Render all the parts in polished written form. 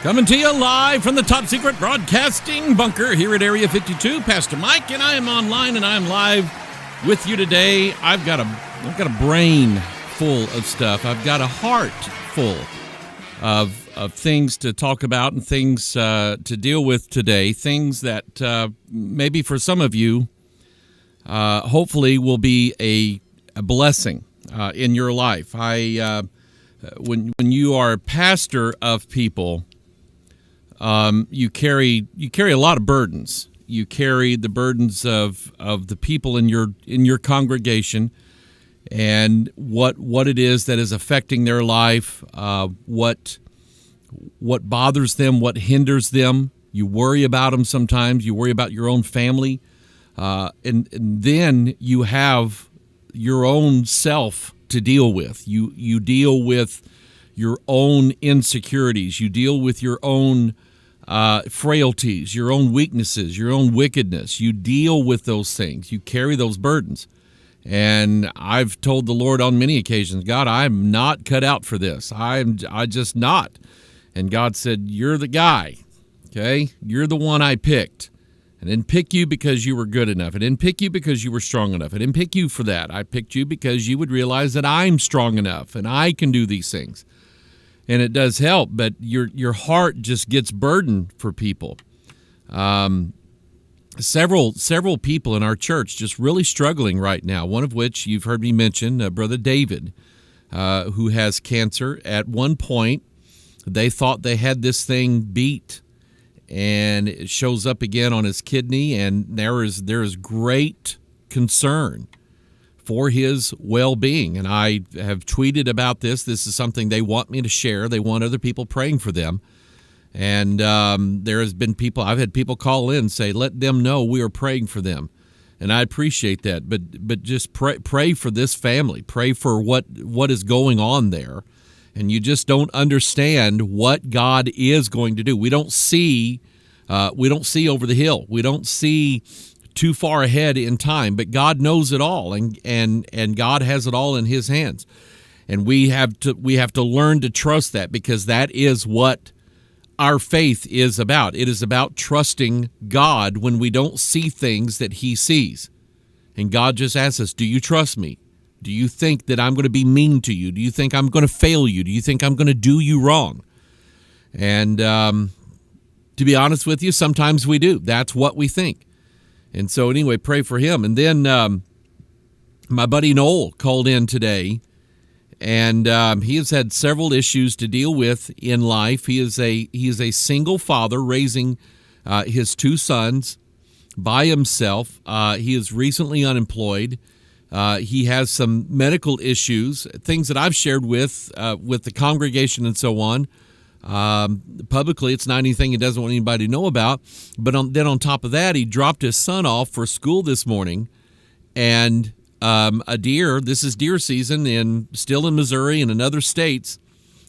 Coming to you live from the top secret broadcasting bunker here at Area 52. Pastor Mike and I am online and I'm live with you today. I've got a brain full of stuff. I've got a heart full of things to talk about and things to deal with today. Things that maybe for some of you, hopefully, will be a blessing in your life. When you are a pastor of people, you carry a lot of burdens. You carry the burdens of the people in your congregation, and what it is that is affecting their life, what bothers them, what hinders them. You worry about them sometimes. You worry about your own family, and then you have your own self to deal with. You deal with your own insecurities. You deal with your own frailties, your own weaknesses, your own wickedness. You deal with those things. You carry those burdens. And I've told the Lord on many occasions, God, I'm not cut out for this. I just not. And God said, you're the guy, okay? You're the one I picked. I didn't pick you because you were good enough. I didn't pick you because you were strong enough. I didn't pick you for that. I picked you because you would realize that I'm strong enough and I can do these things. And it does help, but your heart just gets burdened for people. Several people in our church just really struggling right now, one of which you've heard me mention, Brother David, who has cancer. At one point, they thought they had this thing beat, and it shows up again on his kidney, and there is great concern for his well-being. And I have tweeted about this. This is something they want me to share. They want other people praying for them. And there has been people, I've had people call in and say, let them know we are praying for them. And I appreciate that. But just pray for this family. Pray for what is going on there. And you just don't understand what God is going to do. We don't see over the hill. We don't see too far ahead in time, but God knows it all, and God has it all in His hands. And we have to learn to trust that, because that is what our faith is about. It is about trusting God when we don't see things that He sees. And God just asks us, do you trust me? Do you think that I'm going to be mean to you? Do you think I'm going to fail you? Do you think I'm going to do you wrong? And to be honest with you, sometimes we do. That's what we think. And so anyway, pray for him. And then my buddy Noel called in today, and he has had several issues to deal with in life. He is a single father raising his two sons by himself. He is recently unemployed. He has some medical issues, things that I've shared with the congregation and so on. Publicly, it's not anything he doesn't want anybody to know about. But then on top of that, he dropped his son off for school this morning, and this is deer season still in Missouri and in other states,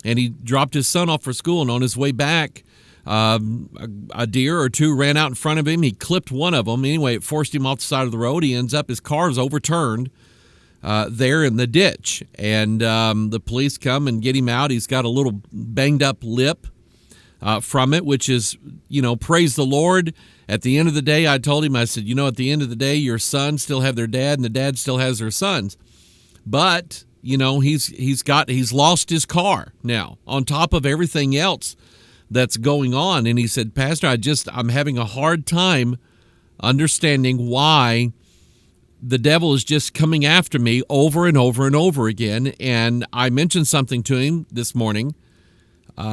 and he dropped his son off for school, and on his way back, a deer or two ran out in front of him. He clipped one of them. Anyway, it forced him off the side of the road. He ends up, his car is overturned there in the ditch, and the police come and get him out. He's got a little banged up lip from it, which is, praise the Lord. At the end of the day, I told him, I said, at the end of the day, your sons still have their dad and the dad still has their sons. But, he's lost his car now on top of everything else that's going on. And he said, Pastor, I'm having a hard time understanding why the devil is just coming after me over and over and over again. And I mentioned something to him this morning,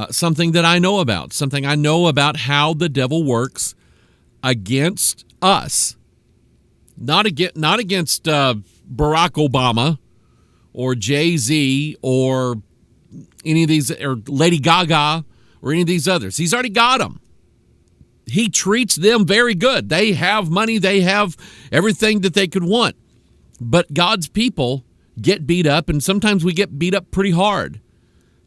something that I know about, how the devil works against us, not against Barack Obama or Jay-Z or any of these, or Lady Gaga or any of these others. He's already got them. He treats them very good. They have money. They have everything that they could want. But God's people get beat up, and sometimes we get beat up pretty hard.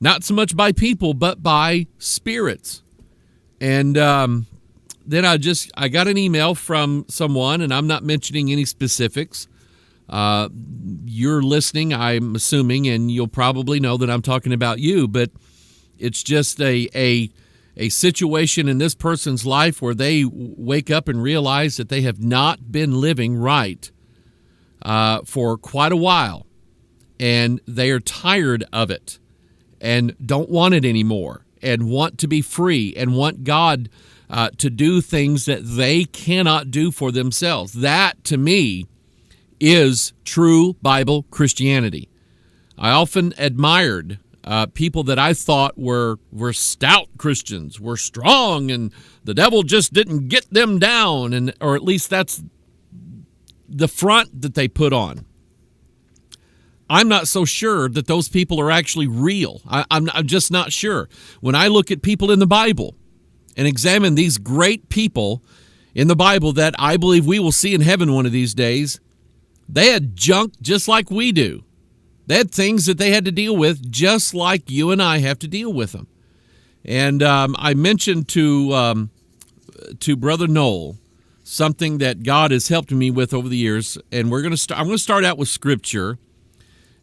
Not so much by people, but by spirits. And then I got an email from someone, and I'm not mentioning any specifics. You're listening, I'm assuming, and you'll probably know that I'm talking about you, but it's just a a situation in this person's life where they wake up and realize that they have not been living right for quite a while, and they are tired of it and don't want it anymore and want to be free and want God to do things that they cannot do for themselves. That, to me, is true Bible Christianity. I often admired people that I thought were stout Christians, were strong, and the devil just didn't get them down, or at least that's the front that they put on. I'm not so sure that those people are actually real. I'm just not sure. When I look at people in the Bible and examine these great people in the Bible that I believe we will see in heaven one of these days, they had junk just like we do. They had things that they had to deal with just like you and I have to deal with them. And I mentioned to Brother Noel something that God has helped me with over the years, and I'm going to start out with Scripture,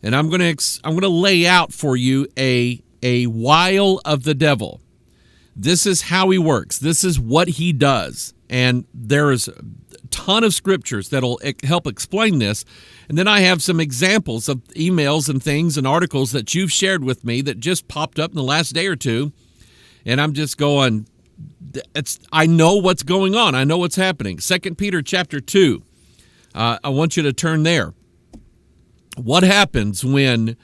and I'm going to lay out for you a wile of the devil. This is how he works. This is what he does, and there is a ton of scriptures that'll help explain this. And then I have some examples of emails and things and articles that you've shared with me that just popped up in the last day or two, and I'm just going, I know what's going on. I know what's happening. 2 Peter chapter 2. I want you to turn there. What happens when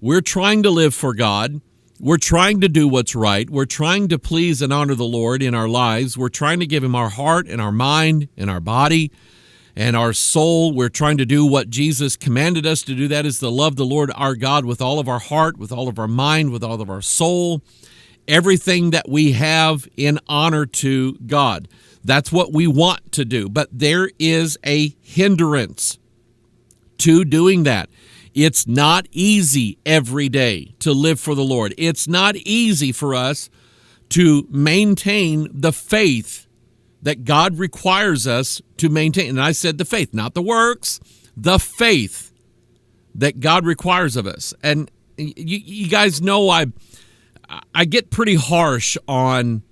we're trying to live for God? We're trying to do what's right. We're trying to please and honor the Lord in our lives. We're trying to give Him our heart and our mind and our body and our soul. We're trying to do what Jesus commanded us to do. That is to love the Lord our God with all of our heart, with all of our mind, with all of our soul, everything that we have in honor to God. That's what we want to do. But there is a hindrance to doing that. It's not easy every day to live for the Lord. It's not easy for us to maintain the faith that God requires us to maintain. And I said the faith, not the works, the faith that God requires of us. And you guys know I get pretty harsh on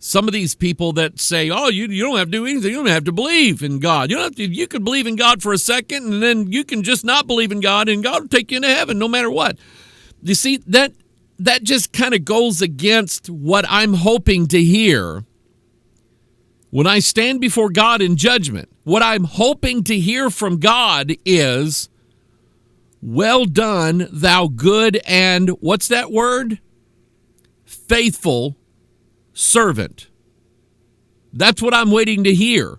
some of these people that say, oh, you don't have to do anything. You don't have to believe in God. You can believe in God for a second, and then you can just not believe in God, and God will take you into heaven no matter what. You see, that just kind of goes against what I'm hoping to hear when I stand before God in judgment. What I'm hoping to hear from God is, well done, thou good and, what's that word? Faithful servant. That's what I'm waiting to hear,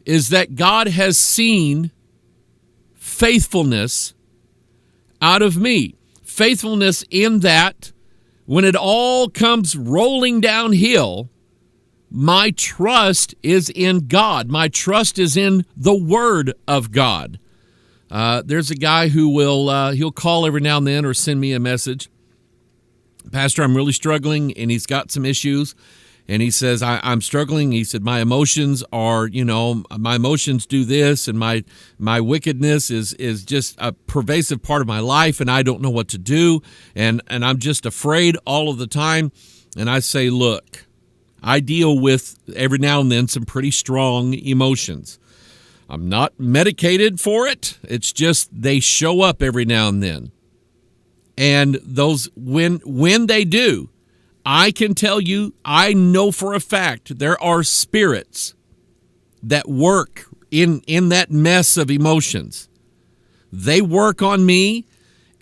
is that God has seen faithfulness out of me. Faithfulness in that when it all comes rolling downhill, my trust is in God. My trust is in the Word of God. There's a guy who he'll call every now and then or send me a message. Pastor, I'm really struggling, and he's got some issues, and he says, I'm struggling. He said, my emotions are, my emotions do this, and my wickedness is just a pervasive part of my life, and I don't know what to do, and I'm just afraid all of the time. And I say, look, I deal with, every now and then, some pretty strong emotions. I'm not medicated for it. It's just they show up every now and then. And those, when they do, I can tell you, I know for a fact there are spirits that work in that mess of emotions. They work on me,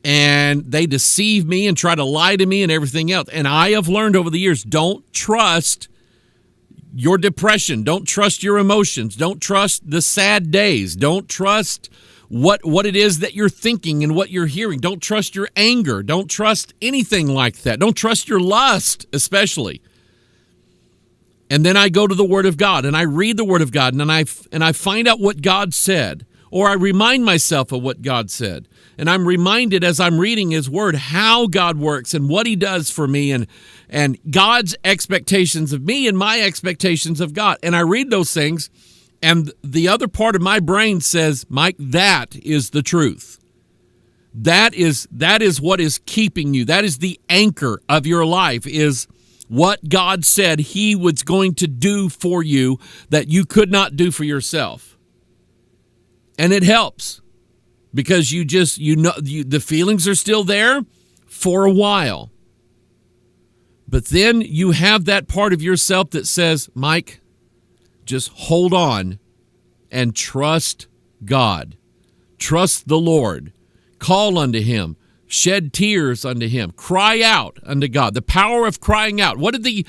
and they deceive me and try to lie to me and everything else. And I have learned over the years, don't trust your depression. Don't trust your emotions. Don't trust the sad days. Don't trust what it is that you're thinking and what you're hearing. Don't trust your anger. Don't trust anything like that. Don't trust your lust, especially. And then I go to the Word of God, and I read the Word of God, and I find out what God said, or I remind myself of what God said. And I'm reminded as I'm reading His Word how God works and what He does for me, and God's expectations of me and my expectations of God. And I read those things, and the other part of my brain says, Mike, that is the truth. That is what is keeping you. That is the anchor of your life, is what God said he was going to do for you that you could not do for yourself. And it helps because the feelings are still there for a while. But then you have that part of yourself that says, Mike, just hold on and trust God. Trust the Lord. Call unto him. Shed tears unto him. Cry out unto God. The power of crying out. What did the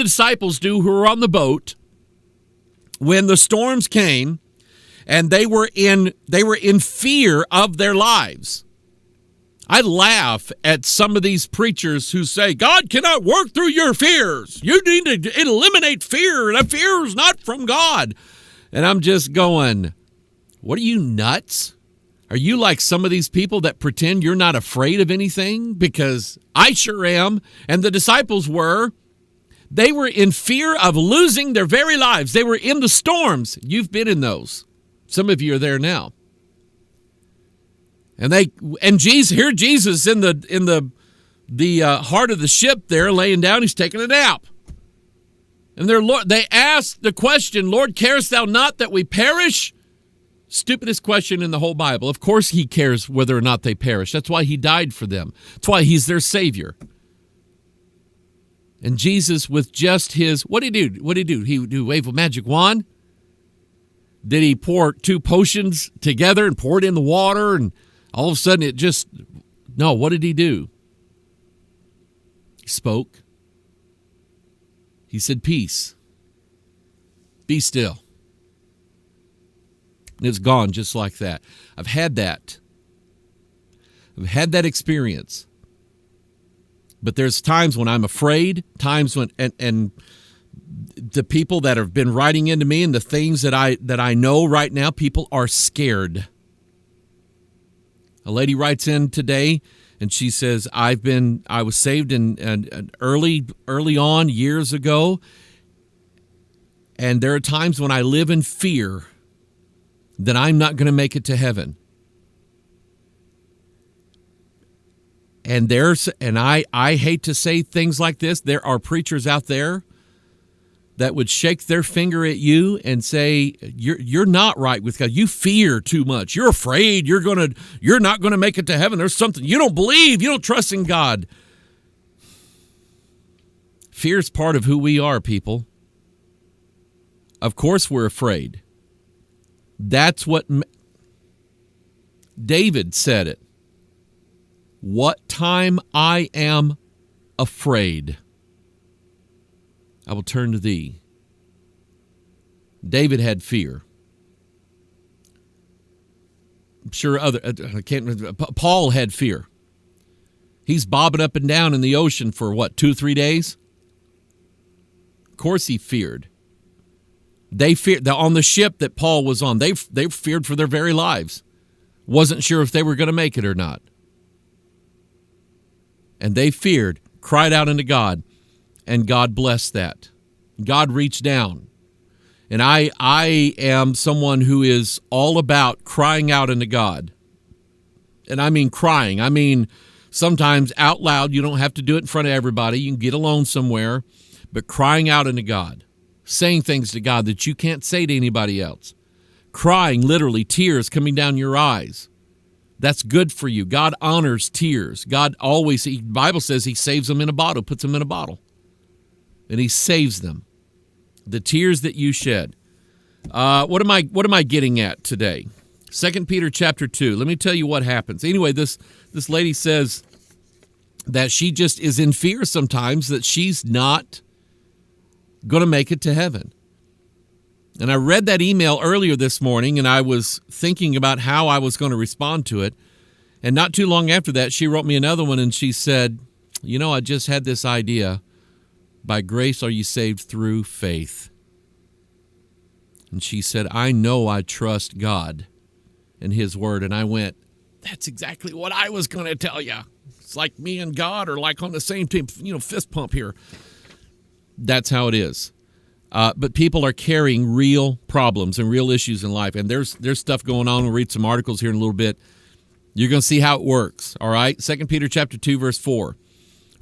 disciples do who were on the boat when the storms came and they were in fear of their lives? I laugh at some of these preachers who say, God cannot work through your fears. You need to eliminate fear. The fear is not from God. And I'm just going, what are you, nuts? Are you like some of these people that pretend you're not afraid of anything? Because I sure am. And the disciples were. They were in fear of losing their very lives. They were in the storms. You've been in those. Some of you are there now. And Jesus in the heart of the ship there, laying down. He's taking a nap. And they asked the question, Lord, carest thou not that we perish? Stupidest question in the whole Bible. Of course he cares whether or not they perish. That's why he died for them. That's why he's their Savior. And Jesus, with just his, what did he do? He would wave a magic wand? Did he pour 2 potions together and pour it in the water and all of a sudden no, what did he do? He spoke. He said, peace. Be still. And it's gone just like that. I've had that. I've had that experience. But there's times when I'm afraid, times when, and the people that have been writing into me and the things that I know right now, people are scared. A lady writes in today and she says, I was saved in early on years ago. And there are times when I live in fear that I'm not going to make it to heaven. And I hate to say things like this. There are preachers out there that would shake their finger at you and say, you're not right with God. You fear too much. You're afraid you're not going to make it to heaven. There's something you don't believe. You don't trust in God. Fear is part of who we are, people. Of course we're afraid. That's what David said it. What time I am afraid, I will turn to thee. David had fear. I'm sure Paul had fear. He's bobbing up and down in the ocean for 2-3 days? Of course he feared. They feared on the ship that Paul was on. They feared for their very lives. Wasn't sure if they were going to make it or not. And they feared, cried out unto God, and God blessed that. God reached down. And I am someone who is all about crying out unto God. And I mean crying. I mean sometimes out loud. You don't have to do it in front of everybody. You can get alone somewhere. But crying out unto God. Saying things to God that you can't say to anybody else. Crying, literally, tears coming down your eyes. That's good for you. God honors tears. God always, the Bible says he saves them in a bottle, puts them in a bottle. And he saves them. The tears that you shed. What am I getting at today? 2 Peter chapter 2. Let me tell you what happens. Anyway, this lady says that she just is in fear sometimes that she's not going to make it to heaven. And I read that email earlier this morning, and I was thinking about how I was going to respond to it. And not too long after that, she wrote me another one, and she said, I just had this idea. By grace are you saved through faith. And she said, I know I trust God and his word. And I went, that's exactly what I was going to tell you. It's like me and God are like on the same team, fist pump here. That's how it is. But people are carrying real problems and real issues in life. And there's stuff going on. We'll read some articles here in a little bit. You're going to see how it works. All right. 2 Peter chapter 2, verse 4.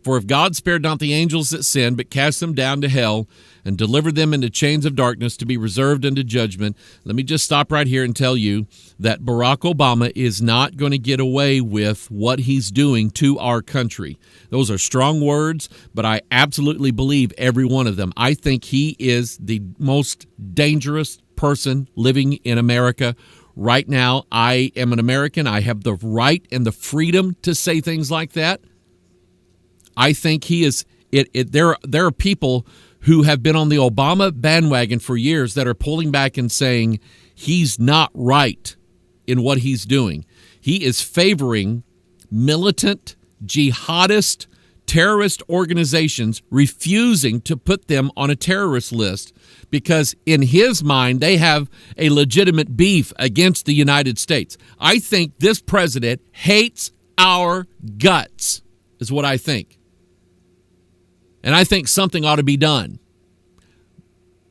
For if God spared not the angels that sinned, but cast them down to hell and delivered them into chains of darkness to be reserved unto judgment. Let me just stop right here and tell you that Barack Obama is not going to get away with what he's doing to our country. Those are strong words, but I absolutely believe every one of them. I think he is the most dangerous person living in America right now. I am an American. I have the right and the freedom to say things like that. I think he is. There are people who have been on the Obama bandwagon for years that are pulling back and saying he's not right in what he's doing. He is favoring militant, jihadist, terrorist organizations, refusing to put them on a terrorist list because in his mind they have a legitimate beef against the United States. I think this president hates our guts, is what I think. And I think something ought to be done.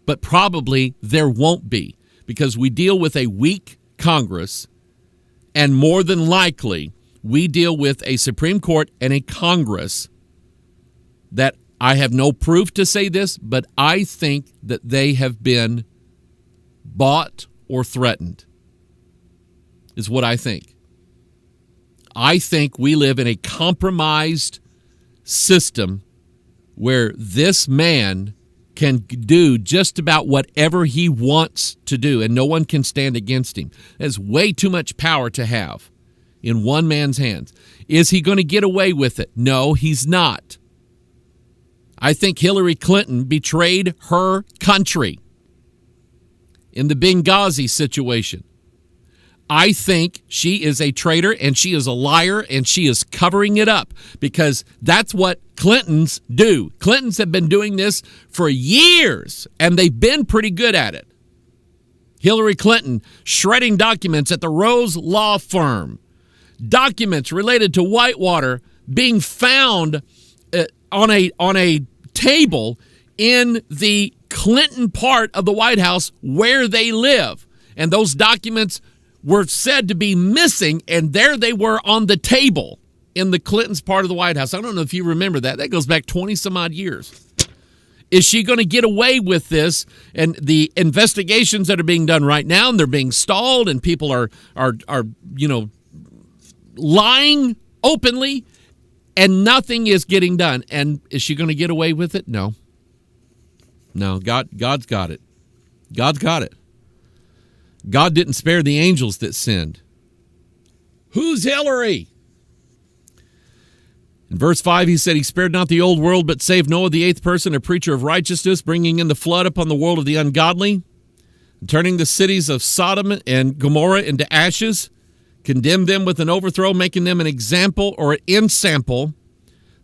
But probably there won't be, because we deal with a weak Congress, and more than likely we deal with a Supreme Court and a Congress that I have no proof to say this, but I think that they have been bought or threatened, is what I think. I think we live in a compromised system where this man can do just about whatever he wants to do, and no one can stand against him. There's way too much power to have in one man's hands. Is he going to get away with it? No, he's not. I think Hillary Clinton betrayed her country in the Benghazi situation. I think she is a traitor and she is a liar and she is covering it up because that's what Clintons do. Clintons have been doing this for years and they've been pretty good at it. Hillary Clinton shredding documents at the Rose Law Firm. Documents related to Whitewater being found on a table in the Clinton part of the White House where they live. And those documents were said to be missing, and there they were on the table in the Clintons part of the White House. I don't know if you remember that. That goes back 20-some-odd years. Is she going to get away with this? And the investigations that are being done right now, and they're being stalled, and people are lying openly, and nothing is getting done. And is she going to get away with it? No. No, God's got it. God's got it. God didn't spare the angels that sinned. Who's Hillary? In verse 5, he said, he spared not the old world, but saved Noah, the eighth person, a preacher of righteousness, bringing in the flood upon the world of the ungodly, turning the cities of Sodom and Gomorrah into ashes, condemned them with an overthrow, making them an example or an ensample.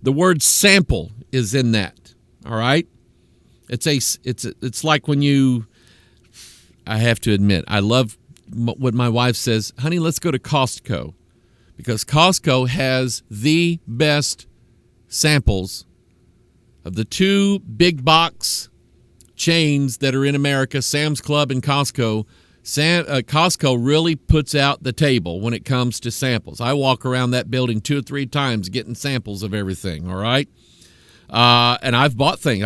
The word sample is in that, all right? It's like when you... I have to admit, I love what my wife says, honey, let's go to Costco, because Costco has the best samples of the two big box chains that are in America, Sam's Club and Costco. Costco really puts out the table when it comes to samples. I walk around that building 2 or 3 times getting samples of everything, all right? And I've bought things.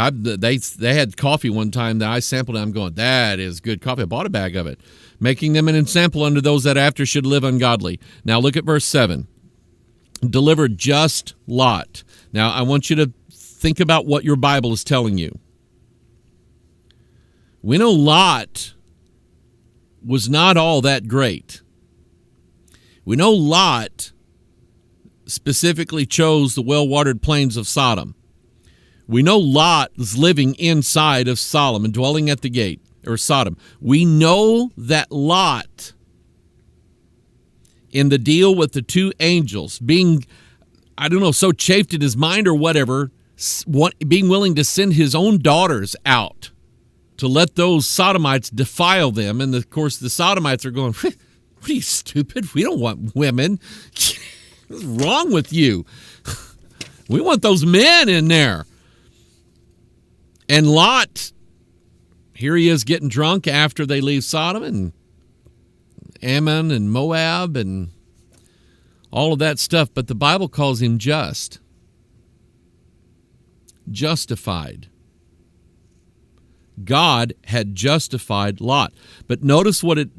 They had coffee one time that I sampled, and I'm going, that is good coffee. I bought a bag of it, making them an example unto those that after should live ungodly. Now look at verse 7. Delivered just Lot. Now I want you to think about what your Bible is telling you. We know Lot was not all that great. We know Lot specifically chose the well-watered plains of Sodom. We know Lot was living inside of Sodom and dwelling at the gate, or Sodom. We know that Lot, in the deal with the 2 angels, being, I don't know, so chafed in his mind or whatever, being willing to send his own daughters out to let those Sodomites defile them. And, of course, the Sodomites are going, what are you, stupid? We don't want women. What's wrong with you? We want those men in there. And Lot, here he is getting drunk after they leave Sodom and Ammon and Moab and all of that stuff. But the Bible calls him just. justified. God had justified Lot. But notice what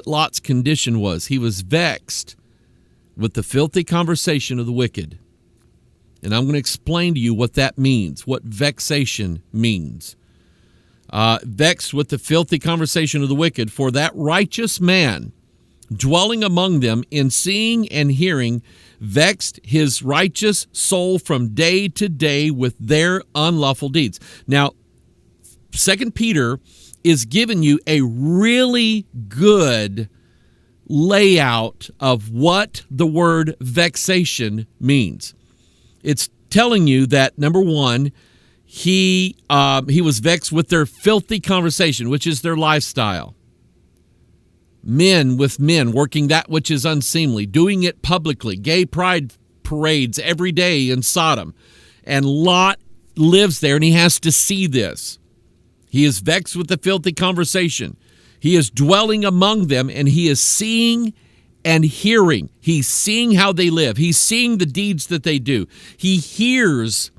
Lot's condition was. He was vexed with the filthy conversation of the wicked. And I'm going to explain to you what that means, what vexation means. Vexed with the filthy conversation of the wicked, for that righteous man dwelling among them in seeing and hearing vexed his righteous soul from day to day with their unlawful deeds. Now, 2 Peter is giving you a really good layout of what the word vexation means. It's telling you that, number one, he was vexed with their filthy conversation, which is their lifestyle. Men with men, working that which is unseemly, doing it publicly, gay pride parades every day in Sodom. And Lot lives there, and he has to see this. He is vexed with the filthy conversation. He is dwelling among them, and he is seeing and hearing. He's seeing how they live. He's seeing the deeds that they do. He hears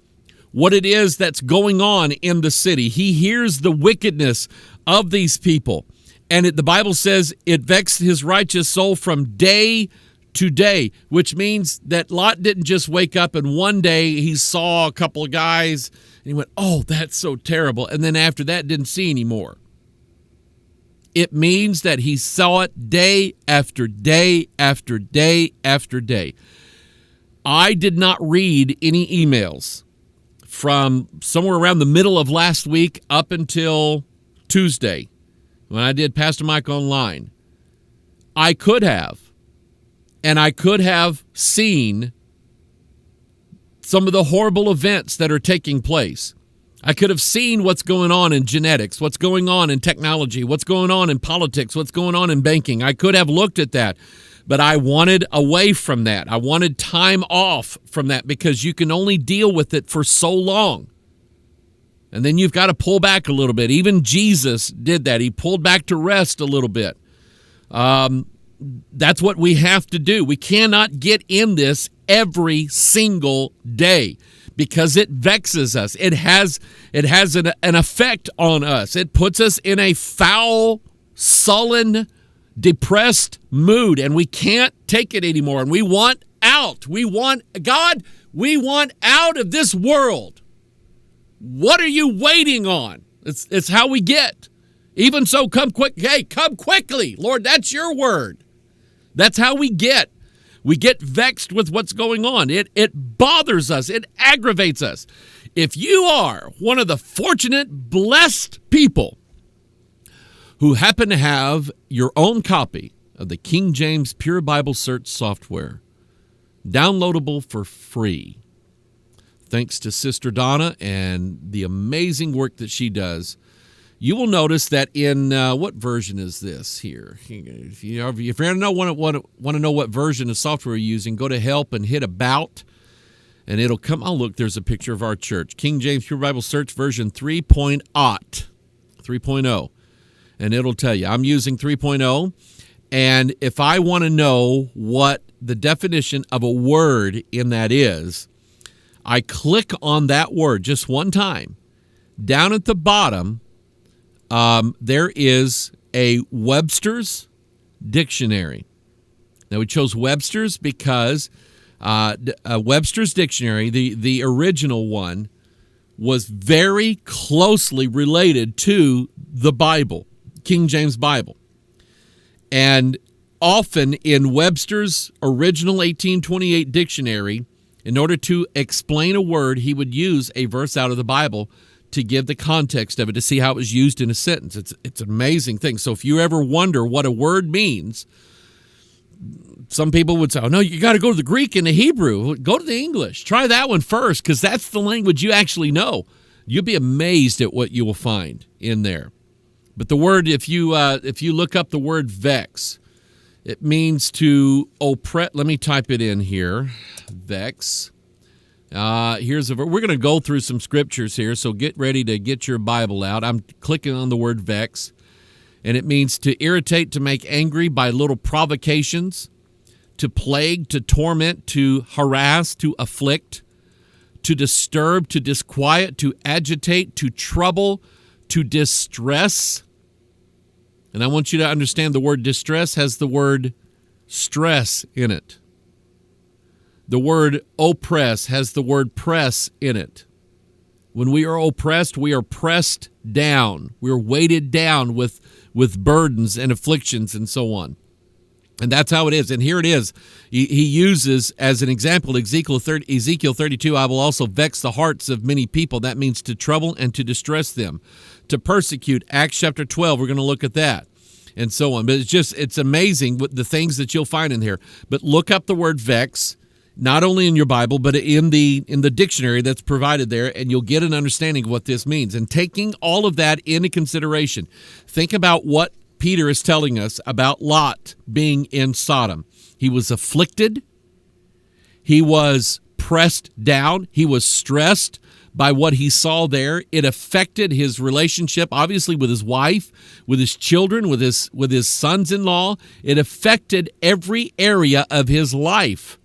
what it is that's going on in the city. He hears the wickedness of these people. And the Bible says it vexed his righteous soul from day to day, which means that Lot didn't just wake up and one day he saw a couple of guys and he went, oh, that's so terrible. And then after that didn't see anymore. It means that he saw it day after day after day after day. I did not read any emails from somewhere around the middle of last week up until Tuesday when I did Pastor Mike Online. I could have seen some of the horrible events that are taking place. I could have seen what's going on in genetics, what's going on in technology, what's going on in politics, what's going on in banking. I could have looked at that, but I wanted away from that. I wanted time off from that because you can only deal with it for so long. And then you've got to pull back a little bit. Even Jesus did that. He pulled back to rest a little bit. That's what we have to do. We cannot get in this every single day because it vexes us. It has an effect on us. It puts us in a foul, sullen, depressed mood, and we can't take it anymore. And we want out. We want out of this world. What are you waiting on? It's how we get. Even so, come quick. Hey, come quickly. Lord, that's your word. That's how we get. We get vexed with what's going on. It bothers us. It aggravates us. If you are one of the fortunate, blessed people who happen to have your own copy of the King James Pure Bible Search software, downloadable for free, thanks to Sister Donna and the amazing work that she does, you will notice that in what version is this here? If you want to know what version of software you're using, go to Help and hit About, and it'll come. Oh, look, there's a picture of our church. King James Pure Bible Search version 3.0. And it'll tell you. I'm using 3.0, and if I want to know what the definition of a word in that is, I click on that word just one time. Down at the bottom, there is a Webster's dictionary. Now, we chose Webster's because Webster's dictionary, the original one, was very closely related to the Bible, King James Bible. And often in Webster's original 1828 dictionary, in order to explain a word, he would use a verse out of the Bible to give the context of it, to see how it was used in a sentence. It's an amazing thing. So if you ever wonder what a word means, some people would say, oh, no, you got to go to the Greek and the Hebrew. Go to the English. Try that one first, because that's the language you actually know. You'll be amazed at what you will find in there. But the word, if you look up the word vex, it means to oppress. Let me type it in here. Vex. We're going to go through some scriptures here, so get ready to get your Bible out. I'm clicking on the word vex, and it means to irritate, to make angry by little provocations, to plague, to torment, to harass, to afflict, to disturb, to disquiet, to agitate, to trouble, to distress. And I want you to understand the word distress has the word stress in it. The word oppress has the word press in it. When we are oppressed, we are pressed down. We are weighted down with burdens and afflictions and so on. And that's how it is. And here it is. He uses as an example Ezekiel 32, I will also vex the hearts of many people. That means to trouble and to distress them, to persecute. Acts chapter 12, we're going to look at that and so on. But it's amazing what the things that you'll find in here. But look up the word vex, not only in your Bible, but in the dictionary that's provided there, and you'll get an understanding of what this means. And taking all of that into consideration, think about what Peter is telling us about Lot being in Sodom. He was afflicted. He was pressed down. He was stressed by what he saw there. It affected his relationship, obviously, with his wife, with his children, with his sons-in-law. It affected every area of his life.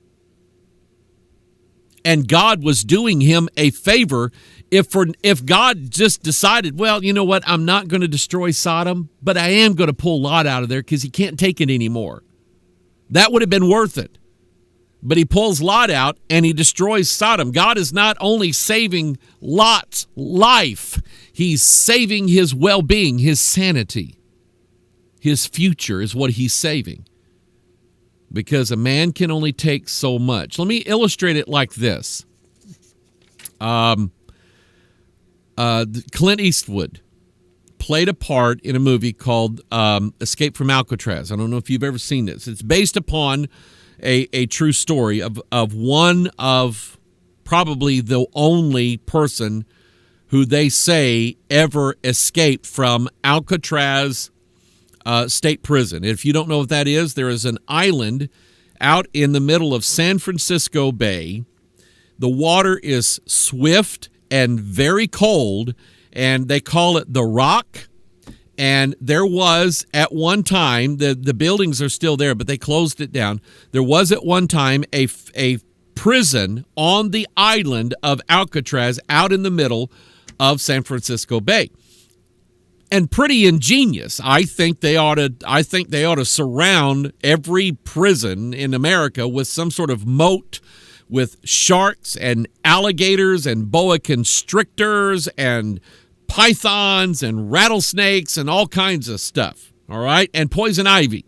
And God was doing him a favor if God just decided, well, you know what, I'm not going to destroy Sodom, but I am going to pull Lot out of there because he can't take it anymore. That would have been worth it. But he pulls Lot out and he destroys Sodom. God is not only saving Lot's life, he's saving his well-being, his sanity. His future is what he's saving. Because a man can only take so much. Let me illustrate it like this. Clint Eastwood played a part in a movie called Escape from Alcatraz. I don't know if you've ever seen this. It's based upon a true story of one of probably the only person who they say ever escaped from Alcatraz State Prison. If you don't know what that is, there is an island out in the middle of San Francisco Bay. The water is swift and very cold, and they call it the Rock. And there was at one time, the buildings are still there, but they closed it down. There was at one time a prison on the island of Alcatraz out in the middle of San Francisco Bay. And pretty ingenious. I think they ought to surround every prison in America with some sort of moat with sharks and alligators and boa constrictors and pythons and rattlesnakes and all kinds of stuff. All right, and poison ivy.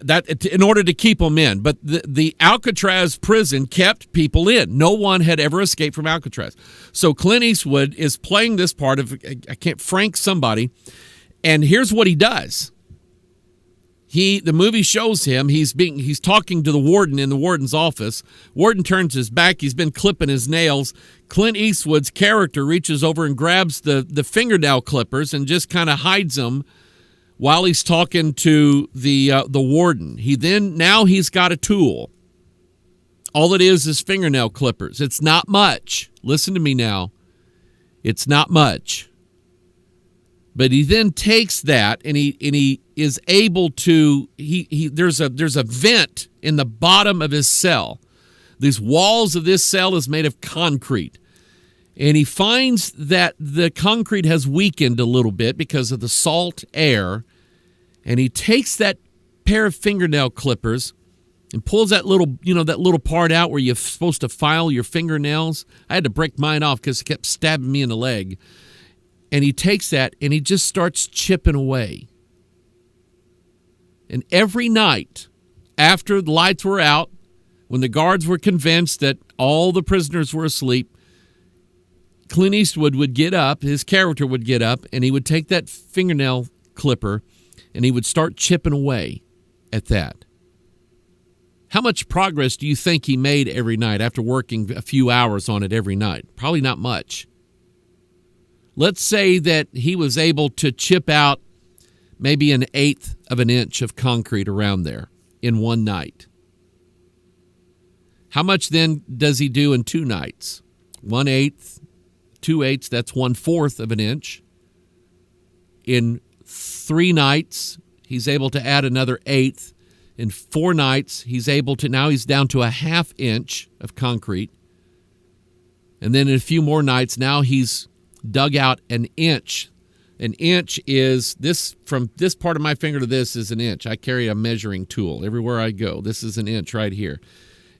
That in order to keep them in. But the Alcatraz prison kept people in. No one had ever escaped from Alcatraz. So Clint Eastwood is playing this part of Frank somebody, and here's what he does. The movie shows him he's talking to the warden in the warden's office. Warden turns his back. He's been clipping his nails. Clint Eastwood's character reaches over and grabs the fingernail clippers and just kind of hides them while he's talking to the warden. Now he's got a tool. All it is fingernail clippers. It's not much. Listen to me now. It's not much. But he then takes that and he is able to there's a vent in the bottom of his cell. These walls of this cell is made of concrete. And he finds that the concrete has weakened a little bit because of the salt air. And he takes that pair of fingernail clippers and pulls that little part out where you're supposed to file your fingernails. I had to break mine off because it kept stabbing me in the leg. And he takes that and he just starts chipping away. And every night after the lights were out, when the guards were convinced that all the prisoners were asleep, Clint Eastwood would get up, his character would get up, and he would take that fingernail clipper and he would start chipping away at that. How much progress do you think he made every night after working a few hours on it every night? Probably not much. Let's say that he was able to chip out maybe 1/8 of an inch of concrete around there in one night. How much then does he do in 2 nights? 1/8, 2/8, that's 1/4 of an inch. In 3 nights, he's able to add another 1/8. In 4 nights, now he's down to 1/2 inch of concrete. And then in a few more nights, now he's dug out an inch. An inch is this, from this part of my finger to this is an inch. I carry a measuring tool everywhere I go. This is an inch right here.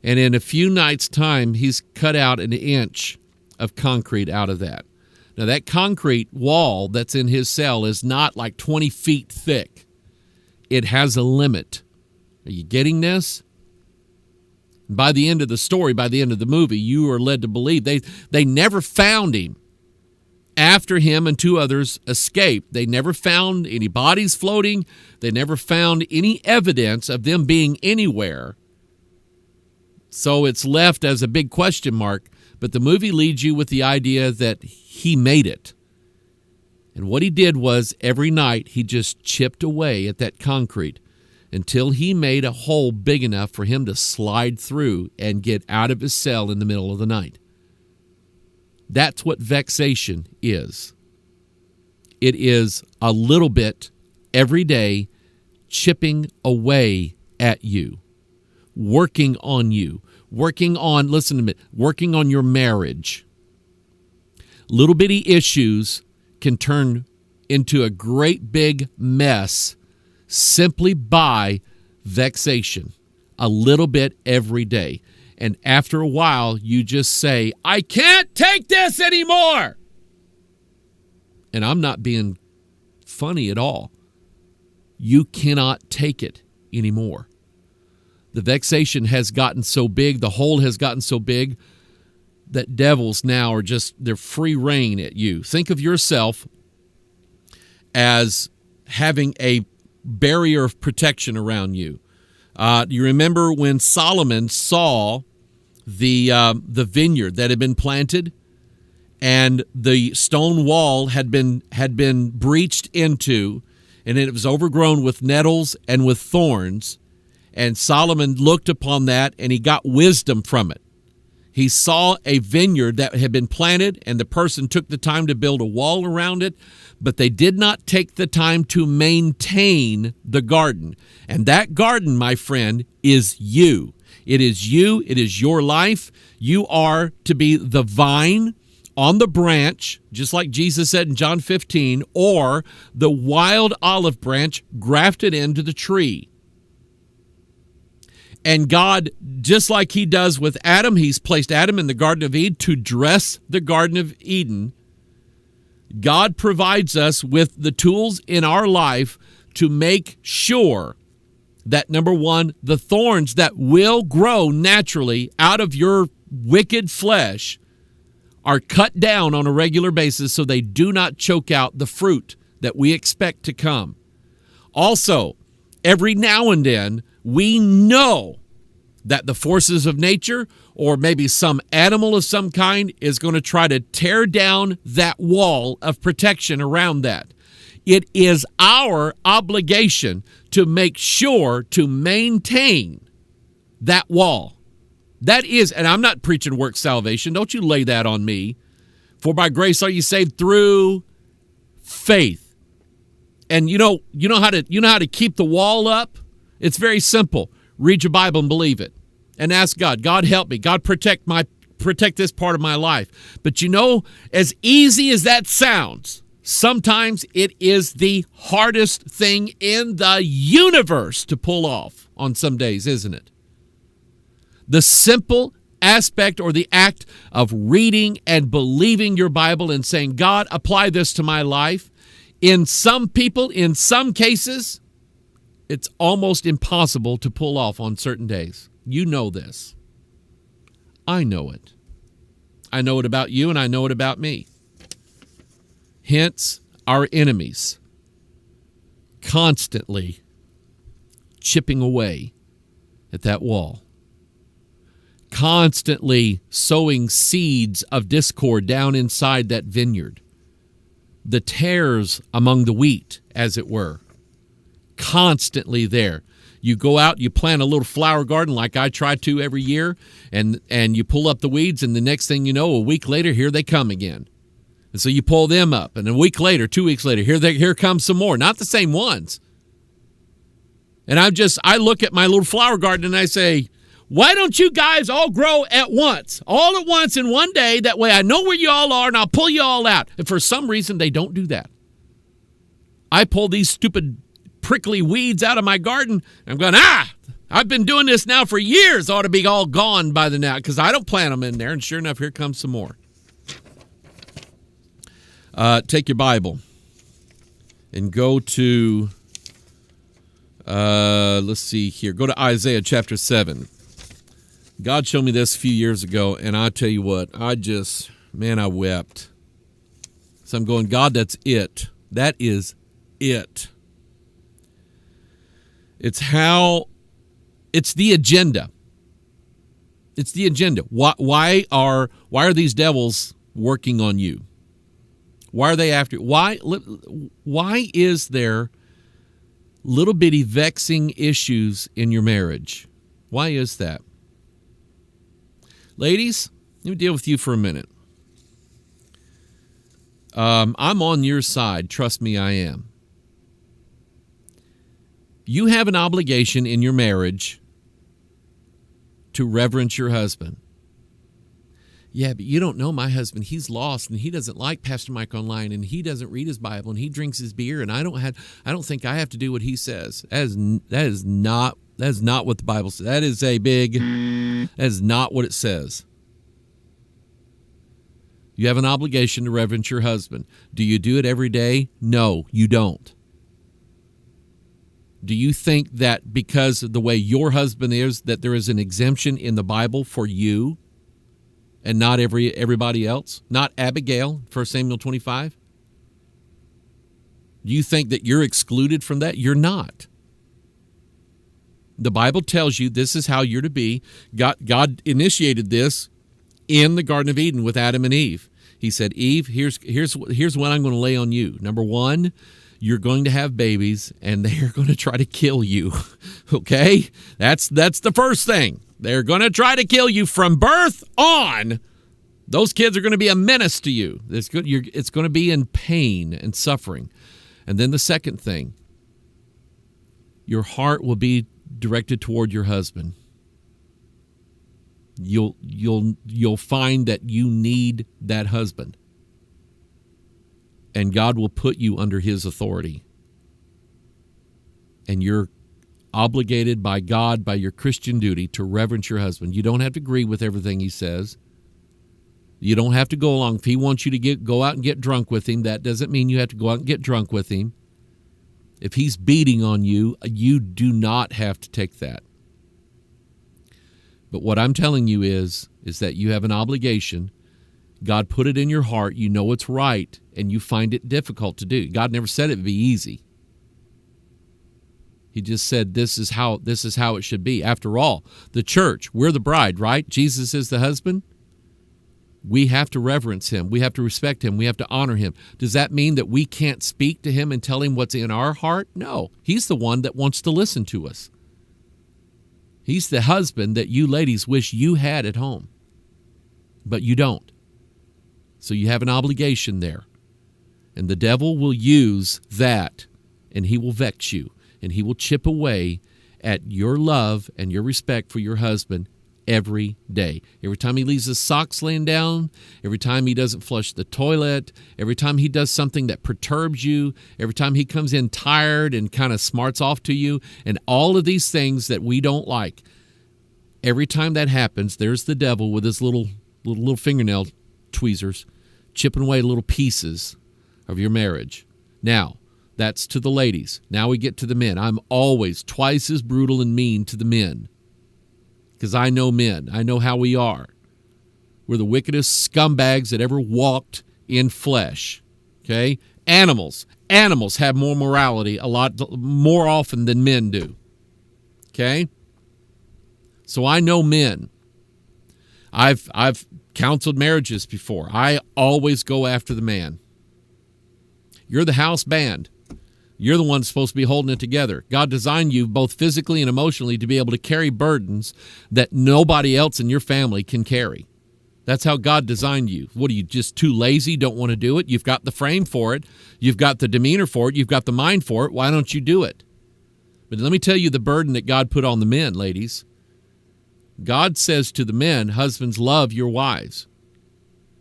And in a few nights' time, he's cut out an inch of concrete out of that. Now, that concrete wall that's in his cell is not like 20 feet thick. It has a limit. Are you getting this? By the end of the story, by the end of the movie, you are led to believe they never found him. After him and two others escaped, they never found any bodies floating. They never found any evidence of them being anywhere. So it's left as a big question mark. But the movie leads you with the idea that he made it. And what he did was every night he just chipped away at that concrete until he made a hole big enough for him to slide through and get out of his cell in the middle of the night. That's what vexation is. It is a little bit every day chipping away at you, working on you, working on, listen to me, working on your marriage. Little bitty issues can turn into a great big mess simply by vexation, a little bit every day. And after a while, you just say, I can't take this anymore. And I'm not being funny at all. You cannot take it anymore. The vexation has gotten so big, the hole has gotten so big that devils now are just, they're free reign at you. Think of yourself as having a barrier of protection around you. You remember when Solomon saw the vineyard that had been planted, and the stone wall had been breached into, and it was overgrown with nettles and with thorns. And Solomon looked upon that, and he got wisdom from it. He saw a vineyard that had been planted, and the person took the time to build a wall around it, but they did not take the time to maintain the garden. And that garden, my friend, is you. It is you. It is your life. You are to be the vine on the branch, just like Jesus said in John 15, or the wild olive branch grafted into the tree. And God, just like he does with Adam, he's placed Adam in the Garden of Eden to dress the Garden of Eden. God provides us with the tools in our life to make sure that, number one, the thorns that will grow naturally out of your wicked flesh are cut down on a regular basis so they do not choke out the fruit that we expect to come. Also, every now and then, we know that the forces of nature or maybe some animal of some kind is going to try to tear down that wall of protection around that. It is our obligation to make sure to maintain that wall. That is, and I'm not preaching work salvation. Don't you lay that on me. For by grace are you saved through faith. And you know how to keep the wall up? It's very simple. Read your Bible and believe it. And ask God, God help me. God protect this part of my life. But as easy as that sounds, sometimes it is the hardest thing in the universe to pull off on some days, isn't it? The simple aspect or the act of reading and believing your Bible and saying, God, apply this to my life. In some people, in some cases, it's almost impossible to pull off on certain days. You know this. I know it. I know it about you, and I know it about me. Hence, our enemies constantly chipping away at that wall, constantly sowing seeds of discord down inside that vineyard, the tares among the wheat, as it were, constantly there. You go out, you plant a little flower garden like I try to every year, and you pull up the weeds, and the next thing you know, a week later, here they come again. And so you pull them up, and a week later, 2 weeks later, here comes some more. Not the same ones. And I look at my little flower garden, and I say, Why don't you guys all grow at once, all at once in one day? That way I know where you all are and I'll pull you all out. And for some reason, they don't do that. I pull these stupid prickly weeds out of my garden. I'm going, I've been doing this now for years. Ought to be all gone by the now because I don't plant them in there. And sure enough, here comes some more. Take your Bible and go to, let's see here. Go to Isaiah chapter 7. God showed me this a few years ago, and I tell you what, I wept. So I'm going, God, that's it. That is it. It's the agenda. It's the agenda. Why are these devils working on you? Why are they after you? Why is there little bitty vexing issues in your marriage? Why is that? Ladies, let me deal with you for a minute. I'm on your side. Trust me, I am. You have an obligation in your marriage to reverence your husband. Yeah, but you don't know my husband. He's lost, and he doesn't like Pastor Mike online, and he doesn't read his Bible, and he drinks his beer, and I don't think I have to do what he says. That is not what the Bible says. That is not what it says. You have an obligation to reverence your husband. Do you do it every day? No, you don't. Do you think that because of the way your husband is, that there is an exemption in the Bible for you and not everybody else? Not Abigail, 1 Samuel 25? Do you think that you're excluded from that? You're not. The Bible tells you this is how you're to be. God initiated this in the Garden of Eden with Adam and Eve. He said, Eve, here's what I'm going to lay on you. Number one, you're going to have babies, and they're going to try to kill you. Okay? That's the first thing. They're going to try to kill you from birth on. Those kids are going to be a menace to you. It's going to be in pain and suffering. And then the second thing, your heart will be directed toward your husband. You'll find that you need that husband. And God will put you under his authority. And you're obligated by God, by your Christian duty, to reverence your husband. You don't have to agree with everything he says. You don't have to go along. If he wants you to go out and get drunk with him, that doesn't mean you have to go out and get drunk with him. If he's beating on you, you do not have to take that. But what I'm telling you is that you have an obligation. God put it in your heart. You know it's right, and you find it difficult to do. God never said it would be easy. He just said this is how it should be. After all, the church, we're the bride, right? Jesus is the husband. We have to reverence him. We have to respect him. We have to honor him. Does that mean that we can't speak to him and tell him what's in our heart? No. He's the one that wants to listen to us. He's the husband that you ladies wish you had at home, but you don't. So you have an obligation there. And the devil will use that, and he will vex you, and he will chip away at your love and your respect for your husband every day. Every time he leaves his socks laying down, every time he doesn't flush the toilet, every time he does something that perturbs you, every time he comes in tired and kind of smarts off to you, and all of these things that we don't like. Every time that happens, there's the devil with his little fingernail tweezers chipping away little pieces of your marriage. Now, that's to the ladies. Now we get to the men. I'm always twice as brutal and mean to the men. Because I know men. I know how we are. We're the wickedest scumbags that ever walked in flesh. Okay? Animals have more morality a lot more often than men do. Okay? So I know men. I've counseled marriages before. I always go after the man. You're the house band. You're the one supposed to be holding it together. God designed you both physically and emotionally to be able to carry burdens that nobody else in your family can carry. That's how God designed you. What are you, just too lazy, don't want to do it? You've got the frame for it. You've got the demeanor for it. You've got the mind for it. Why don't you do it? But let me tell you the burden that God put on the men, ladies. God says to the men, husbands, love your wives.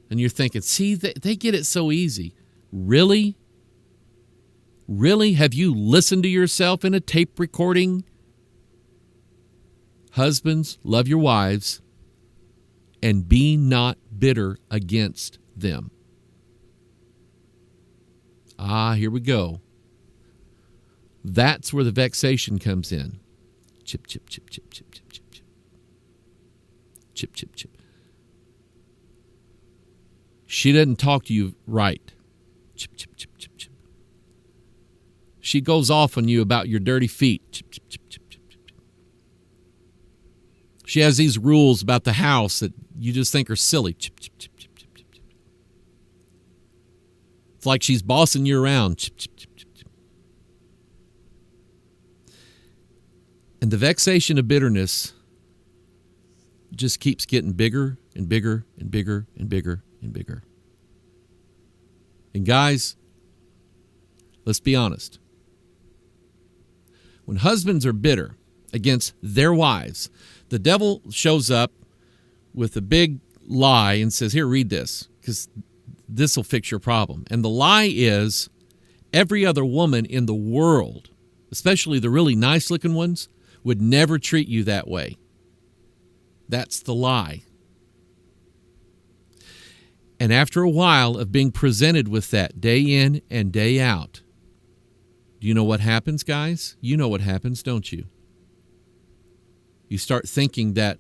And you're thinking, see, they get it so easy. Really? Really? Have you listened to yourself in a tape recording? Husbands, love your wives, and be not bitter against them. Here we go. That's where the vexation comes in. Chip, chip, chip, chip, chip, chip, chip, chip. Chip, chip, chip. She doesn't talk to you right. Chip, chip, chip, chip, chip. She goes off on you about your dirty feet. Chip, chip, chip, chip, chip, chip. She has these rules about the house that you just think are silly. Chip, chip, chip, chip, chip, chip, chip. It's like she's bossing you around. Chip, chip, chip, chip, chip. And the vexation of bitterness just keeps getting bigger and bigger and bigger and bigger and bigger. And guys, let's be honest. When husbands are bitter against their wives, the devil shows up with a big lie and says, here, read this, because this will fix your problem. And the lie is every other woman in the world, especially the really nice-looking ones, would never treat you that way. That's the lie. And after a while of being presented with that day in and day out, do you know what happens, guys? You know what happens, don't you? You start thinking that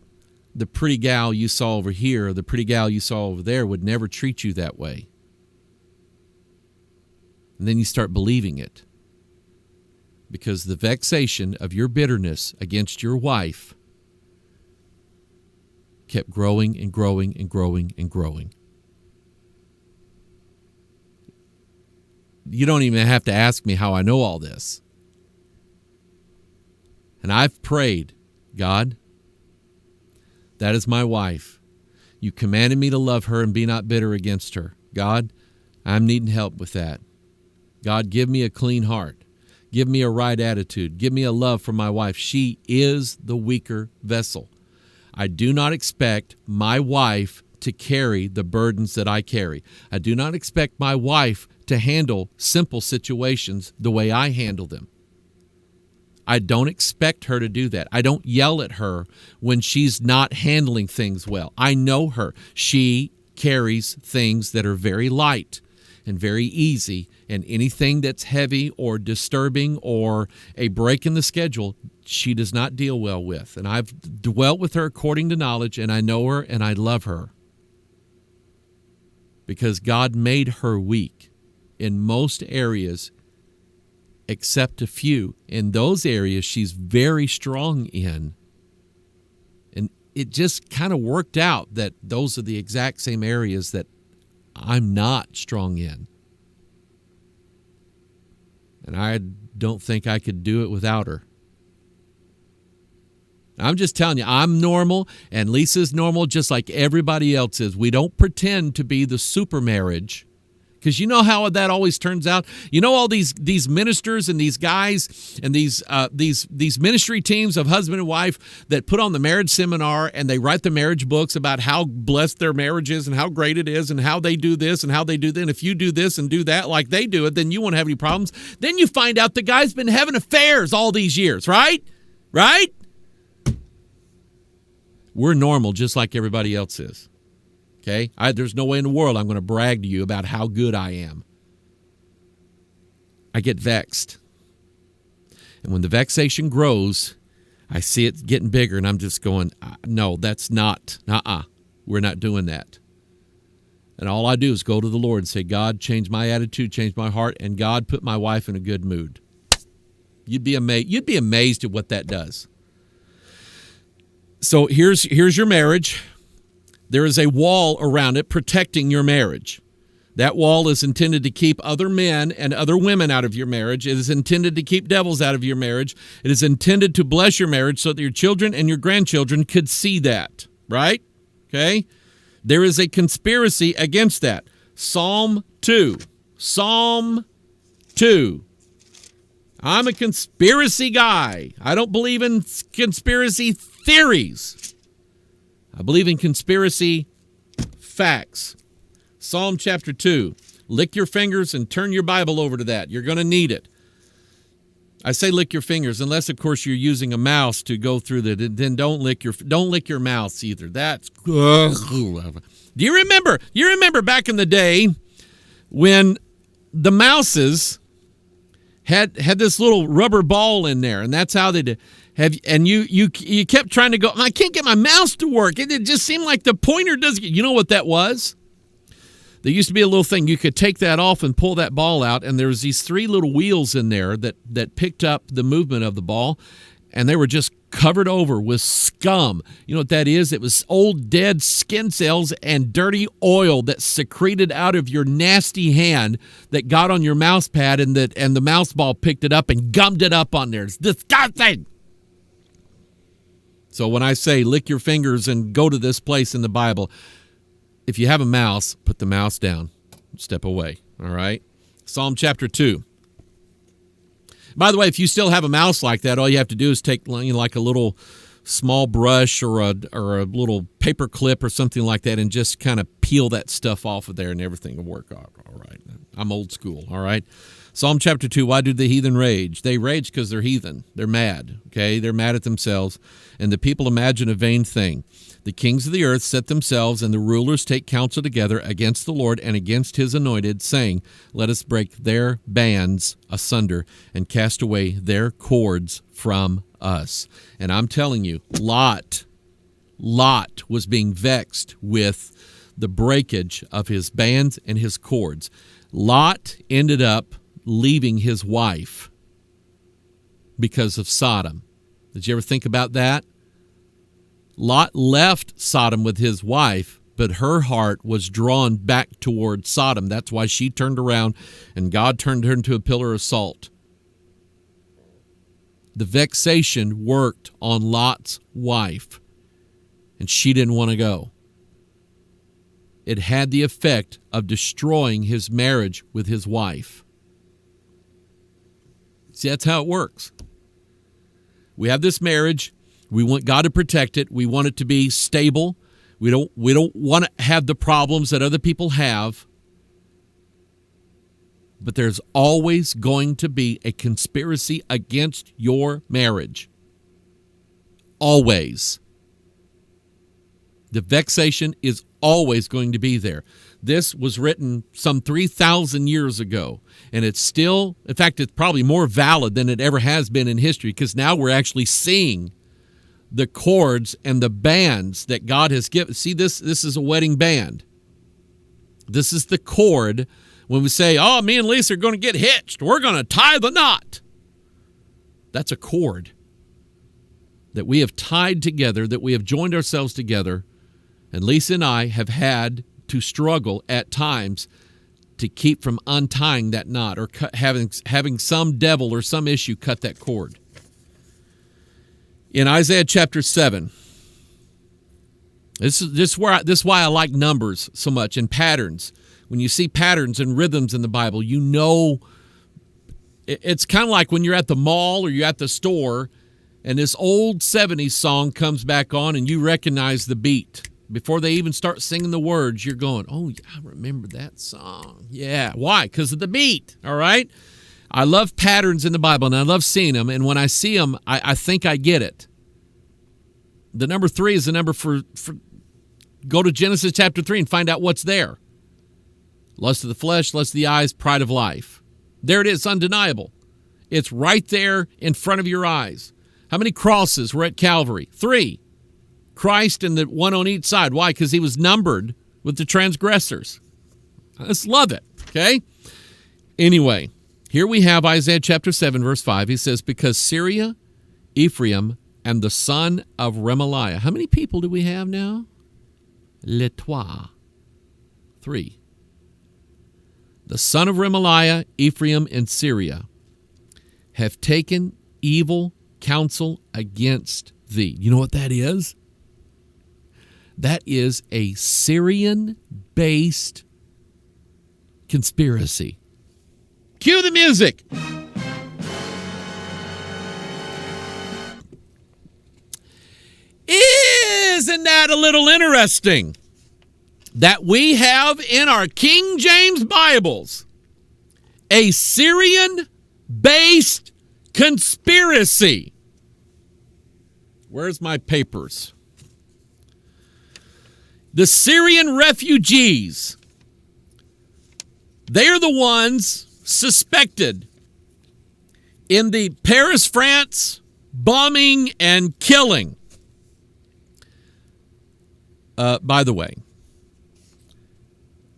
the pretty gal you saw over here or the pretty gal you saw over there would never treat you that way. And then you start believing it. Because the vexation of your bitterness against your wife kept growing and growing and growing and growing. You don't even have to ask me how I know all this. And I've prayed, God, that is my wife. You commanded me to love her and be not bitter against her. God, I'm needing help with that. God, give me a clean heart. Give me a right attitude. Give me a love for my wife. She is the weaker vessel. I do not expect my wife to carry the burdens that I carry. I do not expect my wife to handle simple situations the way I handle them. I don't expect her to do that. I don't yell at her when she's not handling things well. I know her. She carries things that are very light and very easy, and anything that's heavy or disturbing or a break in the schedule, she does not deal well with. And I've dwelt with her according to knowledge, and I know her and I love her. Because God made her weak in most areas except a few. In those areas, she's very strong in. And it just kind of worked out that those are the exact same areas that I'm not strong in. And I don't think I could do it without her. I'm just telling you, I'm normal, and Lisa's normal just like everybody else is. We don't pretend to be the super marriage, because you know how that always turns out. You know, all these ministers and these guys and these ministry teams of husband and wife that put on the marriage seminar and they write the marriage books about how blessed their marriage is and how great it is and how they do this and how they do that. And if you do this and do that like they do it, then you won't have any problems. Then you find out the guy's been having affairs all these years, right? Right? We're normal just like everybody else is. Okay? There's no way in the world I'm going to brag to you about how good I am. I get vexed. And when the vexation grows, I see it getting bigger, and I'm just going, no, that's not, we're not doing that. And all I do is go to the Lord and say, God, change my attitude, change my heart, and God, put my wife in a good mood. You'd be amazed at what that does. So here's your marriage. There is a wall around it protecting your marriage. That wall is intended to keep other men and other women out of your marriage. It is intended to keep devils out of your marriage. It is intended to bless your marriage so that your children and your grandchildren could see that, right? Okay? There is a conspiracy against that. Psalm 2. Psalm 2. I'm a conspiracy guy. I don't believe in conspiracy theories. I believe in conspiracy. Facts. Psalm chapter 2. Lick your fingers and turn your Bible over to that. You're going to need it. I say lick your fingers, unless of course you're using a mouse to go through that. Then don't lick your mouse either. That's do you remember? You remember back in the day when the mouses had this little rubber ball in there, and that's how they did. And you kept trying to go. I can't get my mouse to work. It just seemed like the pointer doesn't. You know what that was? There used to be a little thing. You could take that off and pull that ball out, and there was these 3 little wheels in there that picked up the movement of the ball, and they were just covered over with scum. You know what that is? It was old dead skin cells and dirty oil that secreted out of your nasty hand that got on your mouse pad, and the mouse ball picked it up and gummed it up on there. It's disgusting. So when I say lick your fingers and go to this place in the Bible, if you have a mouse, put the mouse down. Step away, all right? Psalm chapter 2. By the way, if you still have a mouse like that, all you have to do is take like a little small brush or a little paper clip or something like that and just kind of peel that stuff off of there and everything will work out all right. I'm old school, all right? Psalm chapter 2, why do the heathen rage? They rage because they're heathen. They're mad, okay? They're mad at themselves, and the people imagine a vain thing. The kings of the earth set themselves, and the rulers take counsel together against the Lord and against his anointed, saying, let us break their bands asunder and cast away their cords from us. And I'm telling you, Lot was being vexed with the breakage of his bands and his cords. Lot ended up leaving his wife because of Sodom. Did you ever think about that? Lot left Sodom with his wife, but her heart was drawn back toward Sodom. That's why she turned around, and God turned her into a pillar of salt. The vexation worked on Lot's wife, and she didn't want to go. It had the effect of destroying his marriage with his wife. See, that's how it works. We have this marriage. We want God to protect it. We want it to be stable. We don't want to have the problems that other people have. But there's always going to be a conspiracy against your marriage. Always. The vexation is always going to be there. This was written some 3,000 years ago, and it's still, in fact, it's probably more valid than it ever has been in history, because now we're actually seeing the chords and the bands that God has given. See, this is a wedding band. This is the cord. When we say, oh, me and Lisa are going to get hitched, we're going to tie the knot. That's a cord that we have tied together, that we have joined ourselves together, and Lisa and I have had to struggle at times to keep from untying that knot or having some devil or some issue cut that cord. In Isaiah chapter 7, this is why I like numbers so much and patterns. When you see patterns and rhythms in the Bible, you know it's kind of like when you're at the mall or you're at the store and this old 70s song comes back on and you recognize the beat. Before they even start singing the words, you're going, oh, yeah, I remember that song. Yeah. Why? Because of the beat, all right? I love patterns in the Bible, and I love seeing them, and when I see them, I think I get it. The number 3 is the number for go to Genesis chapter 3 and find out what's there. Lust of the flesh, lust of the eyes, pride of life. There it is, it's undeniable. It's right there in front of your eyes. How many crosses were at Calvary? 3. Christ and the one on each side. Why? Because he was numbered with the transgressors. I just love it, okay? Anyway, here we have Isaiah chapter 7, verse 5. He says, because Syria, Ephraim, and the son of Remaliah. How many people do we have now? Le trois. 3. The son of Remaliah, Ephraim, and Syria have taken evil counsel against thee. You know what that is? That is a Syrian-based conspiracy. Cue the music. Isn't find that a little interesting that we have in our King James Bibles a Syrian-based conspiracy. Where's my papers? The Syrian refugees, they are the ones suspected in the Paris, France bombing and killing. By the way,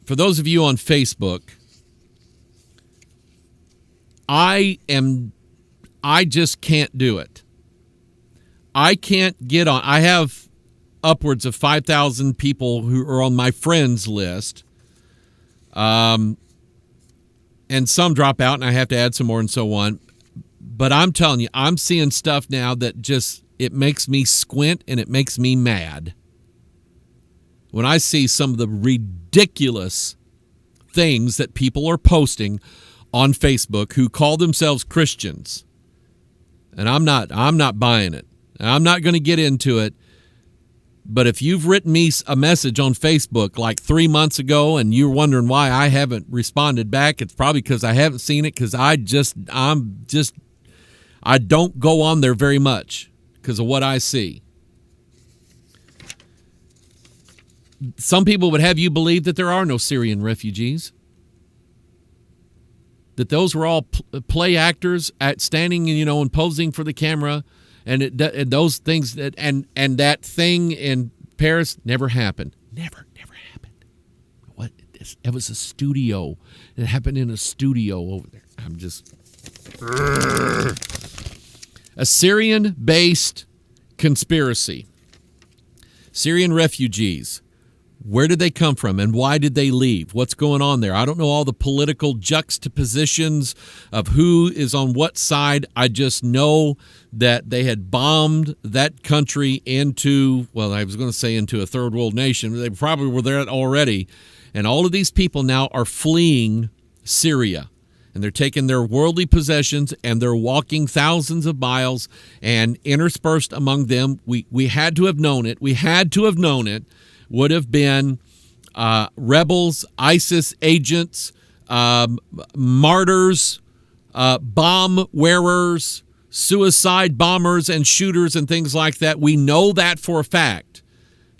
for those of you on Facebook, I just can't do it. I can't get on. I have upwards of 5,000 people who are on my friends list. And some drop out and I have to add some more and so on. But I'm telling you, I'm seeing stuff now that just, it makes me squint and it makes me mad. When I see some of the ridiculous things that people are posting on Facebook who call themselves Christians. And I'm not buying it. I'm not going to get into it. But if you've written me a message on Facebook like 3 months ago and you're wondering why I haven't responded back, it's probably because I haven't seen it, because I don't go on there very much because of what I see. Some people would have you believe that there are no Syrian refugees, that those were all play actors standing, and posing for the camera. And those things and that thing in Paris never happened. Never happened. What? It was a studio. It happened in a studio over there. I'm just a Syrian-based conspiracy. Syrian refugees. Where did they come from and why did they leave? What's going on there? I don't know all the political juxtapositions of who is on what side. I just know that they had bombed that country into, well, I was going to say into a third world nation. They probably were there already. And all of these people now are fleeing Syria. And they're taking their worldly possessions and they're walking thousands of miles, and interspersed among them, we had to have known it. We had to have known it. Would have been rebels, ISIS agents, martyrs, bomb wearers, suicide bombers and shooters and things like that. We know that for a fact.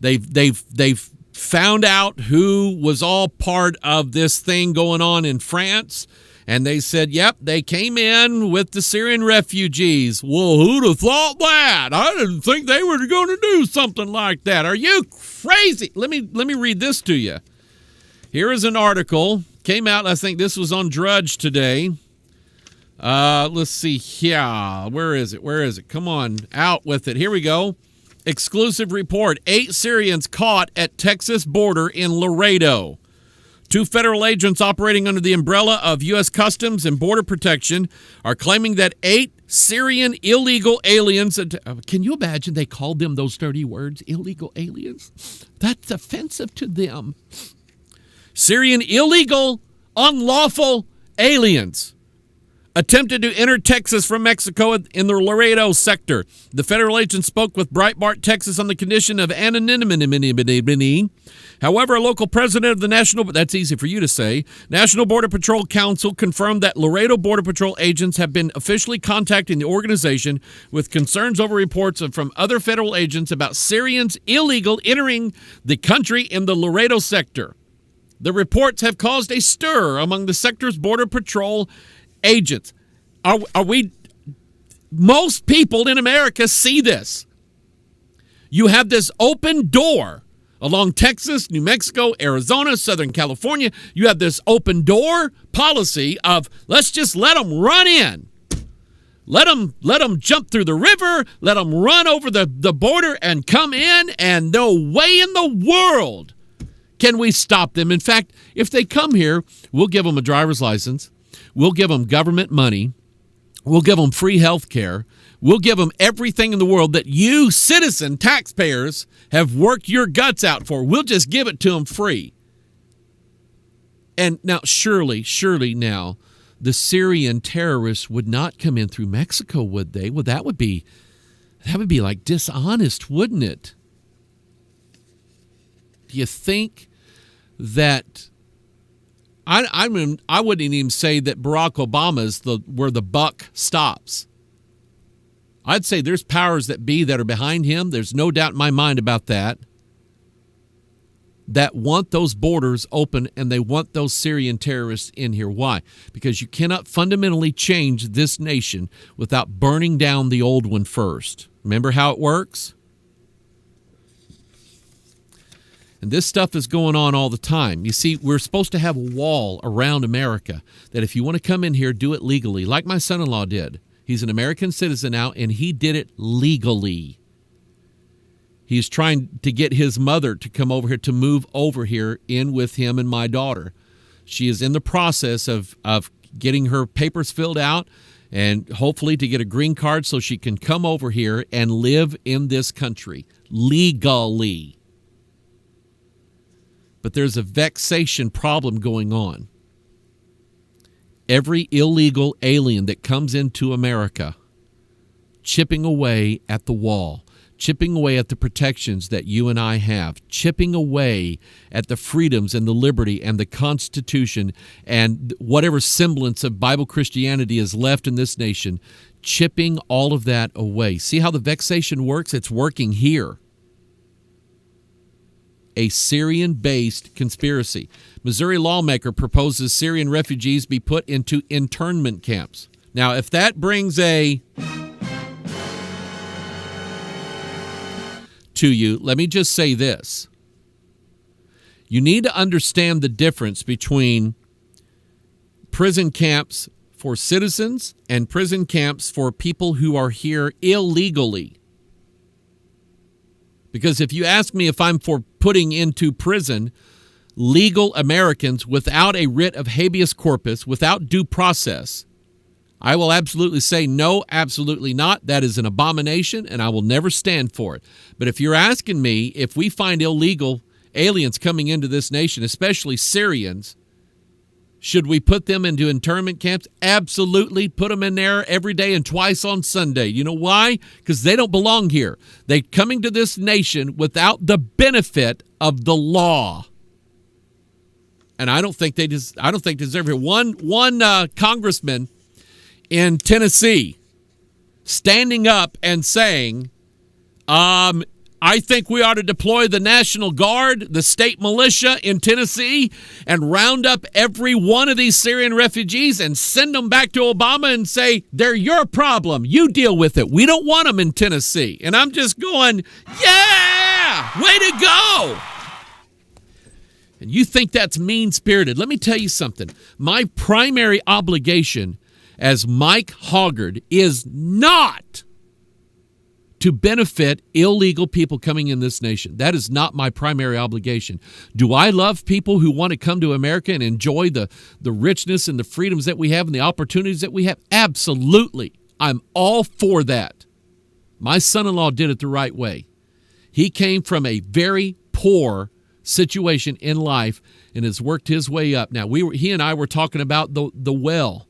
They've found out who was all part of this thing going on in France. And they said, yep, they came in with the Syrian refugees. Well, who'd have thought that? I didn't think they were going to do something like that. Are you crazy? Let me read this to you. Here is an article. Came out, I think this was on Drudge today. Let's see here. Where is it? Come on, out with it. Here we go. Exclusive report. 8 Syrians caught at Texas border in Laredo. 2 federal agents operating under the umbrella of U.S. Customs and Border Protection are claiming that 8 Syrian illegal aliens, can you imagine they called them those dirty words, illegal aliens? That's offensive to them. Syrian illegal, unlawful aliens attempted to enter Texas from Mexico in the Laredo sector. The federal agents spoke with Breitbart, Texas, on the condition of anonymity. However, a local president of the that's easy for you to say, National Border Patrol Council confirmed that Laredo Border Patrol agents have been officially contacting the organization with concerns over reports from other federal agents about Syrians illegal entering the country in the Laredo sector. The reports have caused a stir among the sector's Border Patrol agents. Most people in America see this. You have this open door along Texas, New Mexico, Arizona, Southern California. You have this open door policy of let's just let them run in. Let them jump through the river. Let them run over the border and come in, and no way in the world can we stop them. In fact, if they come here, we'll give them a driver's license. We'll give them government money. We'll give them free health care. We'll give them everything in the world that you, citizen taxpayers, have worked your guts out for. We'll just give it to them free. And now, surely now, the Syrian terrorists would not come in through Mexico, would they? Well, that would be like dishonest, wouldn't it? Do you think that I wouldn't even say that Barack Obama is where the buck stops. I'd say there's powers that be that are behind him. There's no doubt in my mind about that want those borders open, and they want those Syrian terrorists in here. Why? Because you cannot fundamentally change this nation without burning down the old one first. Remember how it works? And this stuff is going on all the time. You see, we're supposed to have a wall around America that if you want to come in here, do it legally, like my son-in-law did. He's an American citizen now, and he did it legally. He's trying to get his mother to come over here, to move over here in with him and my daughter. She is in the process of getting her papers filled out and hopefully to get a green card so she can come over here and live in this country legally. But there's a vexation problem going on. Every illegal alien that comes into America, chipping away at the wall, chipping away at the protections that you and I have, chipping away at the freedoms and the liberty and the Constitution and whatever semblance of Bible Christianity is left in this nation, chipping all of that away. See how the vexation works? It's working here. A Syrian-based conspiracy. Missouri lawmaker proposes Syrian refugees be put into internment camps. Now, if that brings to you, let me just say this. You need to understand the difference between prison camps for citizens and prison camps for people who are here illegally. Because if you ask me if I'm for putting into prison legal Americans without a writ of habeas corpus, without due process, I will absolutely say no, absolutely not. That is an abomination, and I will never stand for it. But if you're asking me if we find illegal aliens coming into this nation, especially Syrians, should we put them into internment camps? Absolutely. Put them in there every day and twice on Sunday. You know why? Because they don't belong here. They're coming to this nation without the benefit of the law. And I don't think they deserve it. One congressman in Tennessee standing up and saying, I think we ought to deploy the National Guard, the state militia in Tennessee, and round up every one of these Syrian refugees and send them back to Obama and say, they're your problem. You deal with it. We don't want them in Tennessee. And I'm just going, yeah, way to go. And you think that's mean-spirited. Let me tell you something. My primary obligation as Mike Hoggard is not to benefit illegal people coming in this nation. That is not my primary obligation. Do I love people who want to come to America and enjoy the richness and the freedoms that we have and the opportunities that we have? Absolutely. I'm all for that. My son-in-law did it the right way. He came from a very poor situation in life and has worked his way up. Now, he and I were talking about the well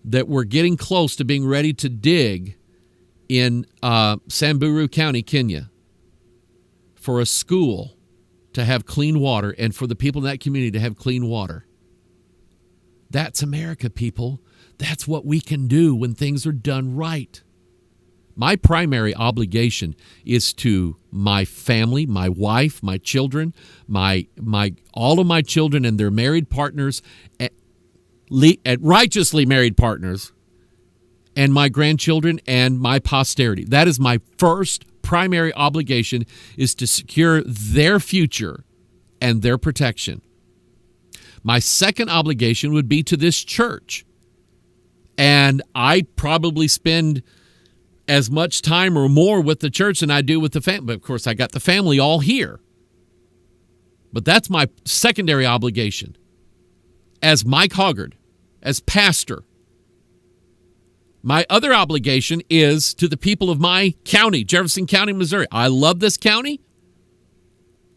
that we're getting close to being ready to dig in Samburu County, Kenya, for a school to have clean water and for the people in that community to have clean water. That's America, people. That's what we can do when things are done right. My primary obligation is to my family, my wife, my children, all of my children and their married partners, righteously married partners, and my grandchildren and my posterity. That is my first primary obligation, is to secure their future and their protection. My second obligation would be to this church. And I probably spend as much time or more with the church than I do with the family. But of course, I got the family all here. But that's my secondary obligation as Mike Hoggard, as pastor. My other obligation is to the people of my county, Jefferson County, Missouri. I love this county.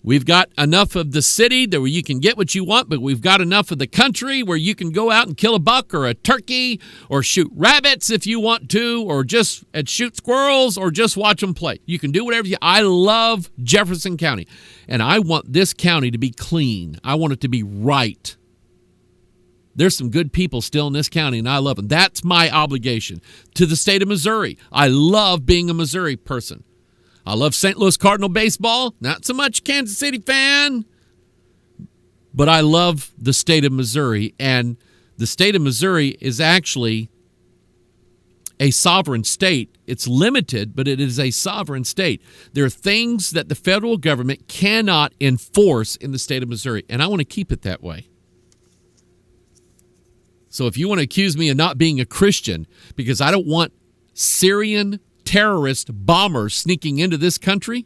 We've got enough of the city where you can get what you want, but we've got enough of the country where you can go out and kill a buck or a turkey or shoot rabbits if you want to, or just shoot squirrels or just watch them play. You can do whatever I love Jefferson County, and I want this county to be clean. I want it to be right. There's some good people still in this county, and I love them. That's my obligation to the state of Missouri. I love being a Missouri person. I love St. Louis Cardinal baseball. Not so much Kansas City fan. But I love the state of Missouri. And the state of Missouri is actually a sovereign state. It's limited, but it is a sovereign state. There are things that the federal government cannot enforce in the state of Missouri. And I want to keep it that way. So if you want to accuse me of not being a Christian because I don't want Syrian terrorist bombers sneaking into this country,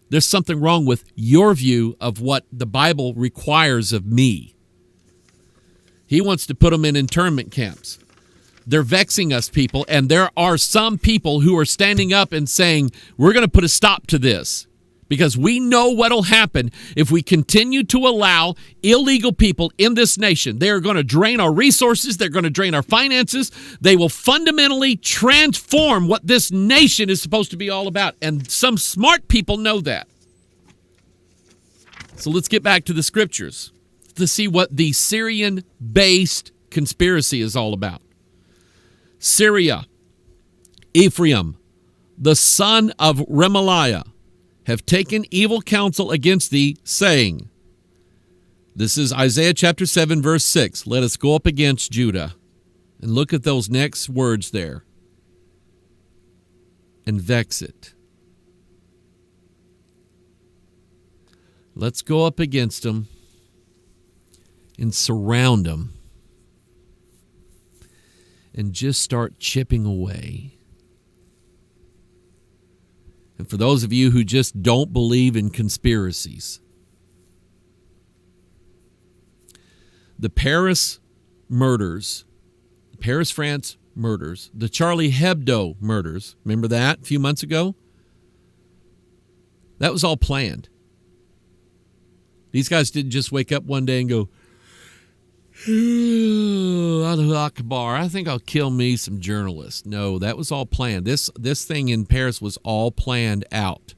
there's something wrong with your view of what the Bible requires of me. He wants to put them in internment camps. They're vexing us, people, and there are some people who are standing up and saying, we're going to put a stop to this because we know what will happen if we continue to allow illegal people in this nation. They are going to drain our resources. They're going to drain our finances. They will fundamentally transform what this nation is supposed to be all about. And some smart people know that. So let's get back to the scriptures to see what the Syrian-based conspiracy is all about. Syria, Ephraim, the son of Remaliah, have taken evil counsel against thee, saying, this is Isaiah chapter 7, verse 6. Let us go up against Judah. And look at those next words there. And vex it. Let's go up against them and surround them. And just start chipping away. And for those of you who just don't believe in conspiracies, the Paris murders, Paris, France murders, the Charlie Hebdo murders, remember that a few months ago? That was all planned. These guys didn't just wake up one day and go, Allahu Akbar, I think I'll kill me some journalists. No, that was all planned. This thing in Paris was all planned out.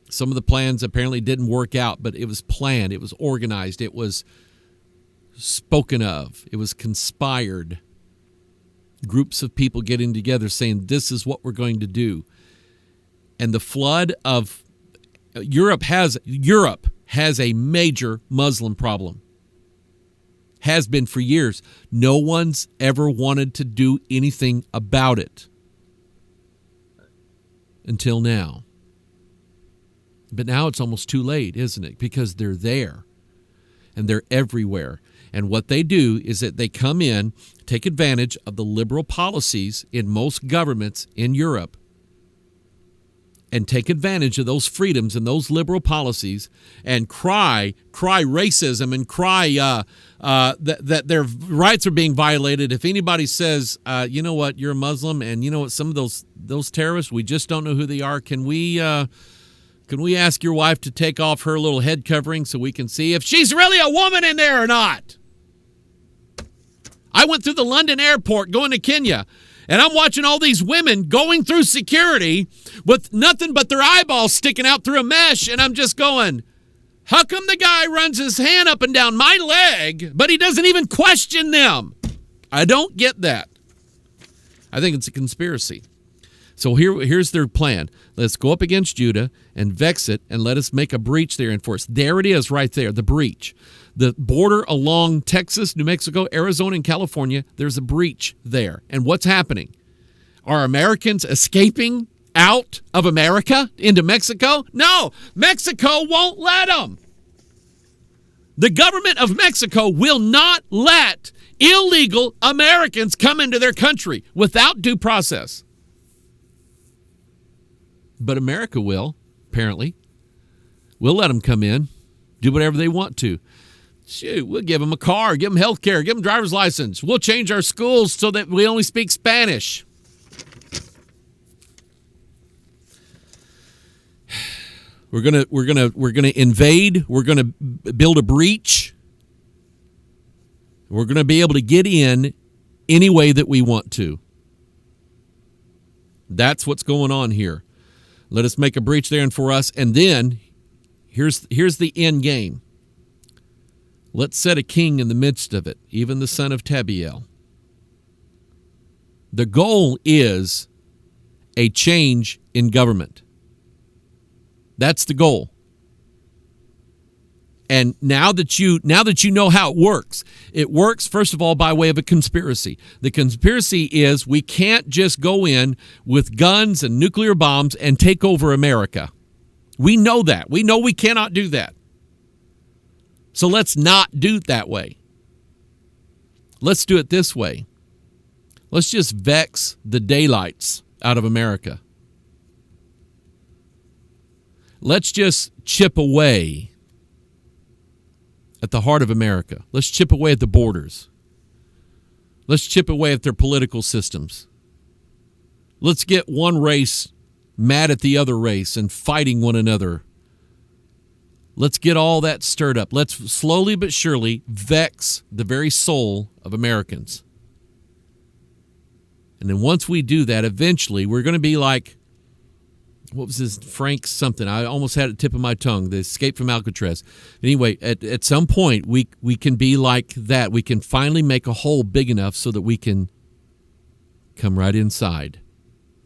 Some of the plans apparently didn't work out, but it was planned. It was organized. It was spoken of. It was conspired. Groups of people getting together saying, this is what we're going to do. And the flood of Europe has a major Muslim problem. Has been for years. No one's ever wanted to do anything about it until now. But now it's almost too late, isn't it? Because they're there and they're everywhere. And what they do is that they come in, take advantage of the liberal policies in most governments in Europe, and take advantage of those freedoms and those liberal policies and cry racism and cry that their rights are being violated. If anybody says, you know what, you're a Muslim, and you know what, some of those terrorists, we just don't know who they are. Can we ask your wife to take off her little head covering so we can see if she's really a woman in there or not? I went through the London airport going to Kenya, and I'm watching all these women going through security with nothing but their eyeballs sticking out through a mesh, and I'm just going, how come the guy runs his hand up and down my leg, but he doesn't even question them? I don't get that. I think it's a conspiracy. So here's their plan. Let's go up against Judah and vex it, and let us make a breach there and force. There it is right there, the breach. The border along Texas, New Mexico, Arizona, and California, there's a breach there. And what's happening? Are Americans escaping out of America into Mexico? No, Mexico won't let them. The government of Mexico will not let illegal Americans come into their country without due process. But America will, apparently. We'll let them come in, do whatever they want to. Shoot, we'll give them a car, give them health care, give them driver's license. We'll change our schools so that we only speak Spanish. We're gonna invade. We're gonna build a breach. We're gonna be able to get in any way that we want to. That's what's going on here. Let us make a breach there and for us, and then here's the end game. Let's set a king in the midst of it, even the son of Tabiel. The goal is a change in government. That's the goal. And now that you know how it works first of all by way of a conspiracy. The conspiracy is we can't just go in with guns and nuclear bombs and take over America. We know that. We know we cannot do that. So let's not do it that way. Let's do it this way. Let's just vex the daylights out of America. Let's just chip away at the heart of America. Let's chip away at the borders. Let's chip away at their political systems. Let's get one race mad at the other race and fighting one another. Let's get all that stirred up. Let's slowly but surely vex the very soul of Americans. And then once we do that, eventually we're going to be like, what was his, Frank something? I almost had it tip of my tongue, the Escape from Alcatraz. Anyway, at some point, we can be like that. We can finally make a hole big enough so that we can come right inside.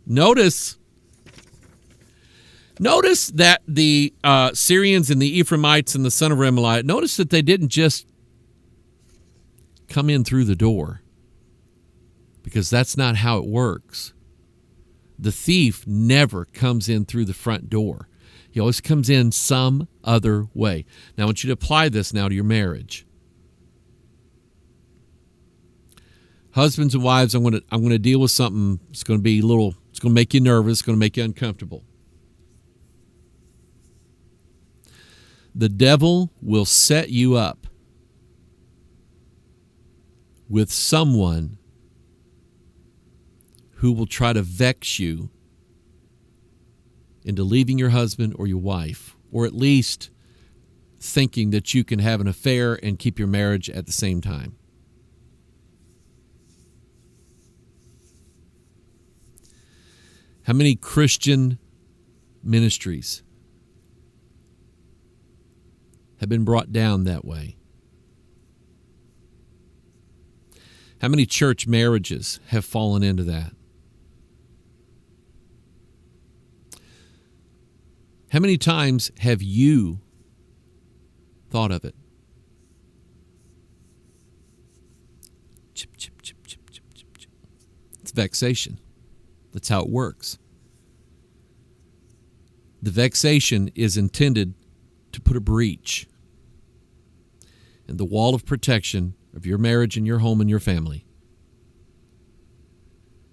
Notice that the Syrians and the Ephraimites and the son of Remaliah, notice that they didn't just come in through the door, because that's not how it works. The thief never comes in through the front door. He always comes in some other way. Now, I want you to apply this now to your marriage. Husbands and wives, I'm going to deal with something. It's going to make you nervous. It's going to make you uncomfortable. The devil will set you up with someone who will try to vex you into leaving your husband or your wife, or at least thinking that you can have an affair and keep your marriage at the same time. How many Christian ministries have been brought down that way? How many church marriages have fallen into that? How many times have you thought of it? Chip, chip, chip, chip, chip, chip, chip. It's vexation. That's how it works. The vexation is intended to put a breach in the wall of protection of your marriage and your home and your family.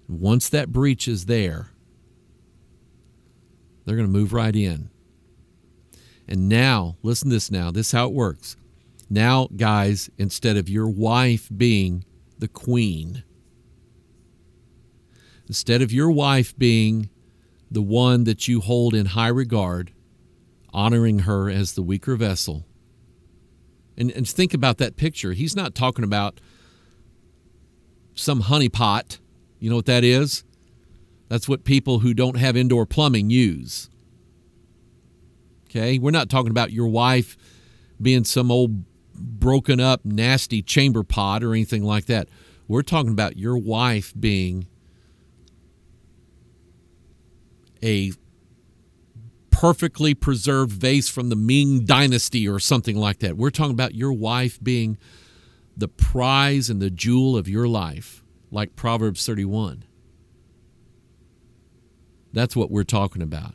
Once that breach is there, they're going to move right in. And now, listen to this now. This is how it works. Now, guys, instead of your wife being the queen, instead of your wife being the one that you hold in high regard, honoring her as the weaker vessel, and think about that picture. He's not talking about some honeypot. You know what that is? That's what people who don't have indoor plumbing use. Okay? We're not talking about your wife being some old broken up, nasty chamber pot or anything like that. We're talking about your wife being a perfectly preserved vase from the Ming Dynasty or something like that. We're talking about your wife being the prize and the jewel of your life, like Proverbs 31. That's what we're talking about.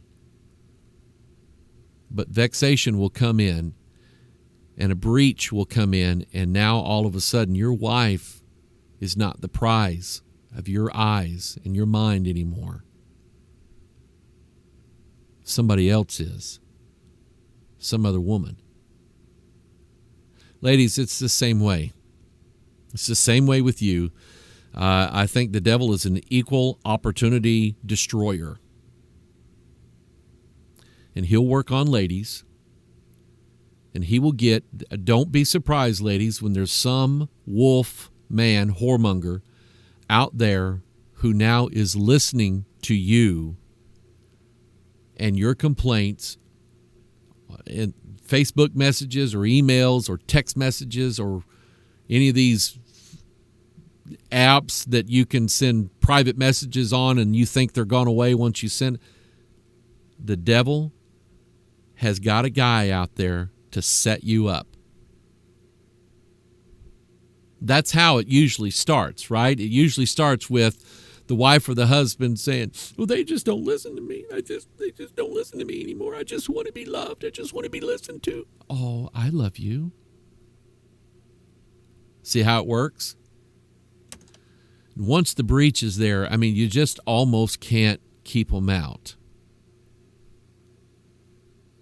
But vexation will come in, and a breach will come in, and now all of a sudden your wife is not the prize of your eyes and your mind anymore. Somebody else is. Some other woman. Ladies, it's the same way. It's the same way with you. I think the devil is an equal opportunity destroyer. and he'll work on ladies. And he will get, don't be surprised, ladies, when there's some wolf man, whoremonger, out there who now is listening to you and your complaints in Facebook messages or emails or text messages or any of these apps that you can send private messages on and you think they're gone away once you send. The devil has got a guy out there to set you up. That's how it usually starts, right? It usually starts with the wife or the husband saying, well, they just don't listen to me. They just don't listen to me anymore. I just want to be loved. I just want to be listened to. Oh, I love you. See how it works? Once the breach is there, I mean, you just almost can't keep them out.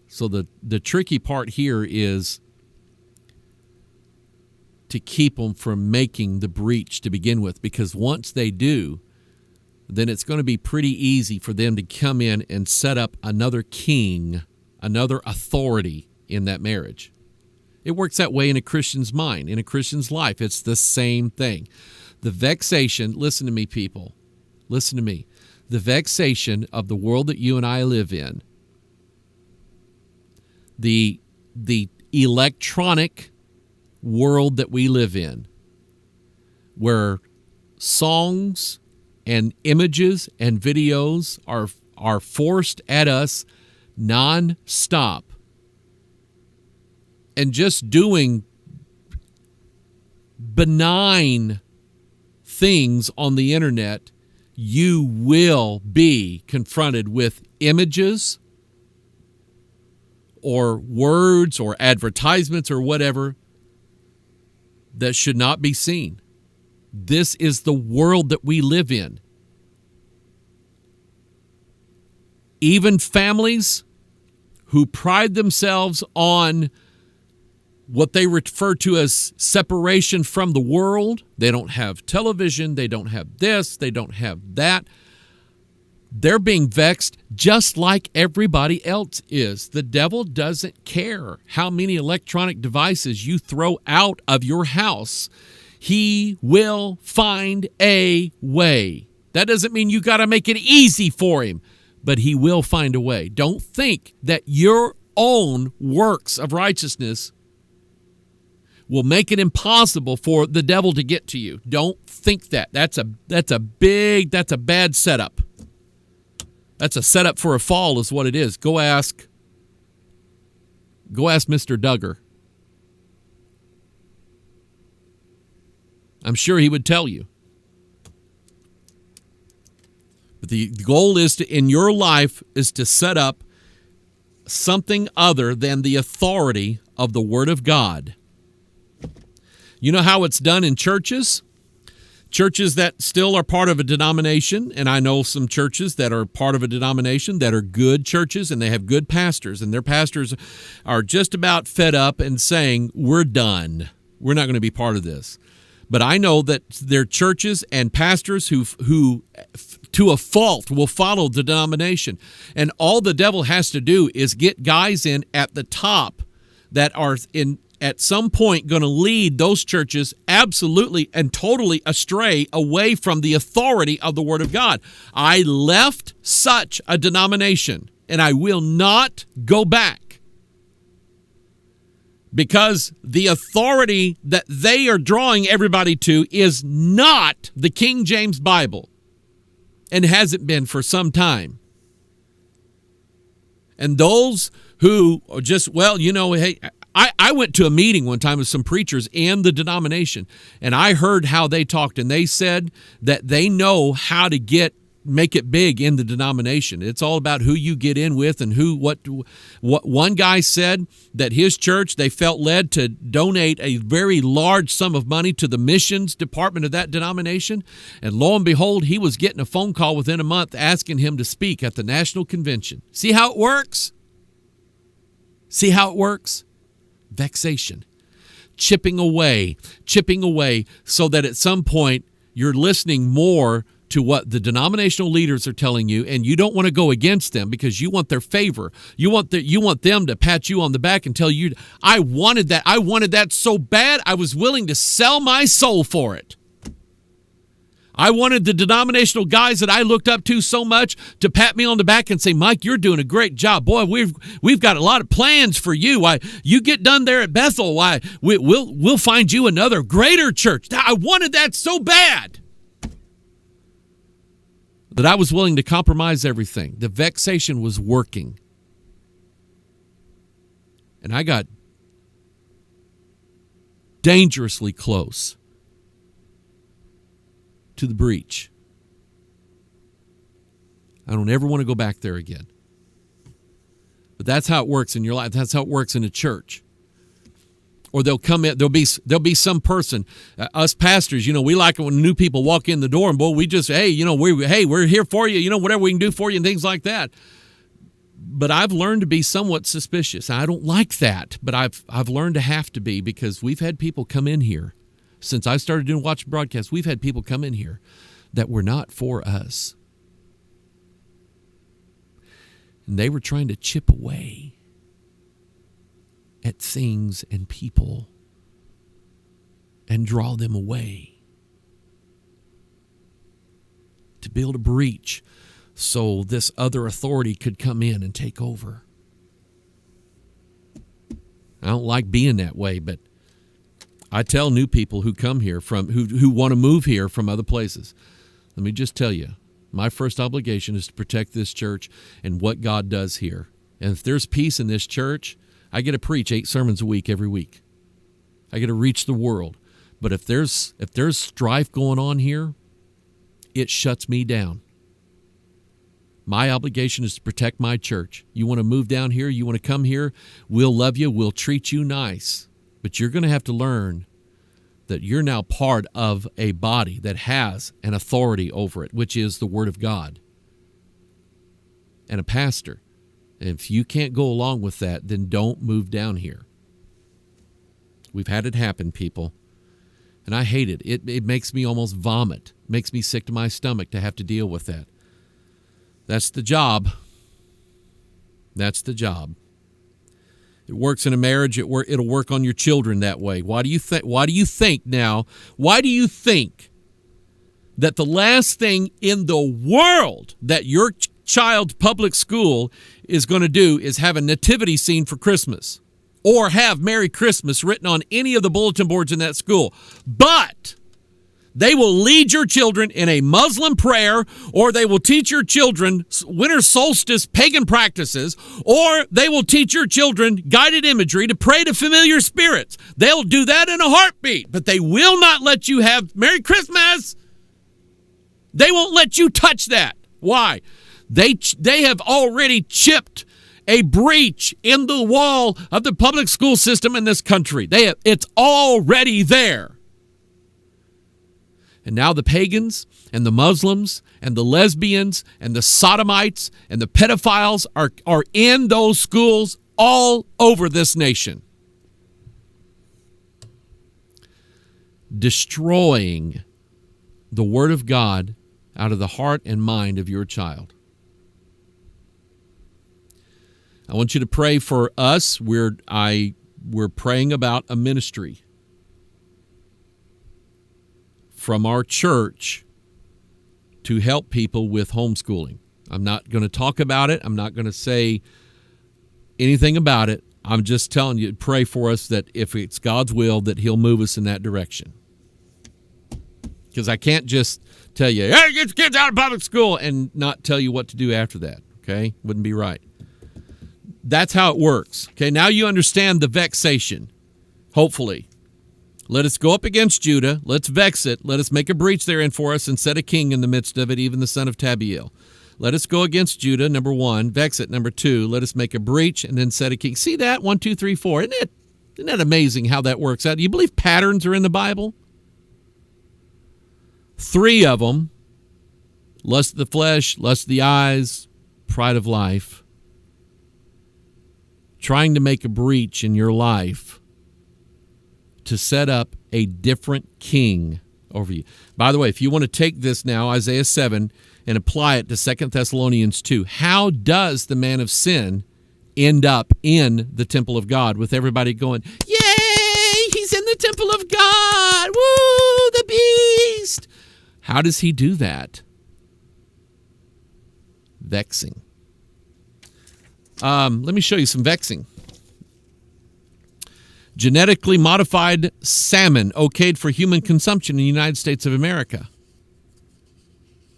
So the tricky part here is to keep them from making the breach to begin with, because once they do, then it's going to be pretty easy for them to come in and set up another king, another authority in that marriage. It works that way in a Christian's mind, in a Christian's life. It's the same thing. The vexation, listen to me, people, listen to me. The vexation of the world that you and I live in, the electronic world that we live in, where songs and images and videos are forced at us nonstop, and just doing benign things on the internet, you will be confronted with images or words or advertisements or whatever that should not be seen. This is the world that we live in. Even families who pride themselves on what they refer to as separation from the world, they don't have television, they don't have this, they don't have that. They're being vexed just like everybody else is. The devil doesn't care how many electronic devices you throw out of your house. He will find a way. That doesn't mean you got to make it easy for him, but he will find a way. Don't think that your own works of righteousness will make it impossible for the devil to get to you. Don't think that. That's a bad setup. That's a setup for a fall is what it is. Go ask Mr. Duggar. I'm sure he would tell you. But the goal is to, in your life, is to set up something other than the authority of the Word of God. You know how it's done in churches? Churches that still are part of a denomination, and I know some churches that are part of a denomination that are good churches, and they have good pastors, and their pastors are just about fed up and saying, we're done. We're not going to be part of this. But I know that there are churches and pastors who to a fault will follow the denomination. And all the devil has to do is get guys in at the top that are at some point going to lead those churches absolutely and totally astray away from the authority of the Word of God. I left such a denomination, and I will not go back, because the authority that they are drawing everybody to is not the King James Bible, and hasn't been for some time. And those who are just, well, you know, hey, I went to a meeting one time with some preachers in the denomination, and I heard how they talked, and they said that they know how to make it big in the denomination. It's all about who you get in with and what one guy said that his church, they felt led to donate a very large sum of money to the missions department of that denomination. And lo and behold, he was getting a phone call within a month asking him to speak at the national convention. See how it works? See how it works? Vexation. Chipping away so that at some point you're listening more to what the denominational leaders are telling you, and you don't want to go against them because you want their favor. You want them to pat you on the back and tell you, I wanted that. I wanted that so bad, I was willing to sell my soul for it. I wanted the denominational guys that I looked up to so much to pat me on the back and say, Mike, you're doing a great job. Boy, we've got a lot of plans for you. Why, you get done there at Bethel, why, we'll find you another greater church. I wanted that so bad that I was willing to compromise everything. The vexation was working. And I got dangerously close to the breach. I don't ever want to go back there again. But that's how it works in your life. That's how it works in a church. Or they'll come in, there'll be some person, us pastors, we like it when new people walk in the door and boy, we just, we're here for you, whatever we can do for you and things like that. But I've learned to be somewhat suspicious. I don't like that, but I've learned to have to be, because we've had people come in here. Since I started doing watch broadcasts, we've had people come in here that were not for us. And they were trying to chip away at things and people and draw them away to build a breach so this other authority could come in and take over. I don't like being that way, but I tell new people who come here from who want to move here from other places, let me just tell you, my first obligation is to protect this church and what God does here. And if there's peace in this church, I get to preach 8 sermons a week every week. I get to reach the world. But if there's strife going on here, it shuts me down. My obligation is to protect my church. You want to move down here, you want to come here, we'll love you, we'll treat you nice. But you're going to have to learn that you're now part of a body that has an authority over it, which is the Word of God. And a pastor. And if you can't go along with that, then don't move down here. We've had it happen, people. And I hate it. It makes me almost vomit. It makes me sick to my stomach to have to deal with that. That's the job. That's the job. It works in a marriage. It'll work on your children that way. Why do you think that the last thing in the world that your child's public school is going to do is have a nativity scene for Christmas or have Merry Christmas written on any of the bulletin boards in that school? But they will lead your children in a Muslim prayer, or they will teach your children winter solstice pagan practices, or they will teach your children guided imagery to pray to familiar spirits. They'll do that in a heartbeat, but they will not let you have Merry Christmas. They won't let you touch that. Why? They have already chipped a breach in the wall of the public school system in this country. It's already there. And now the pagans and the Muslims and the lesbians and the sodomites and the pedophiles are in those schools all over this nation, destroying the Word of God out of the heart and mind of your child. I want you to pray for us. We're praying about a ministry from our church to help people with homeschooling. I'm not going to talk about it. I'm not going to say anything about it. I'm just telling you, pray for us that if it's God's will, that He'll move us in that direction. Because I can't just tell you, hey, get your kids out of public school and not tell you what to do after that, okay? Wouldn't be right. That's how it works. Okay, now you understand the vexation, hopefully. Let us go up against Judah. Let's vex it. Let us make a breach therein for us and set a king in the midst of it, even the son of Tabiel. Let us go against Judah, number 1. Vex it, number 2. Let us make a breach and then set a king. See that? 1, 2, 3, 4. Isn't that amazing how that works out? Do you believe patterns are in the Bible? 3 of them. Lust of the flesh, lust of the eyes, pride of life. Trying to make a breach in your life to set up a different king over you. By the way, if you want to take this now, Isaiah 7, and apply it to 2 Thessalonians 2, how does the man of sin end up in the temple of God with everybody going, yay, he's in the temple of God, woo, the beast? How does he do that? Vexing. Let me show you some vexing. Genetically modified salmon okayed for human consumption in the United States of America.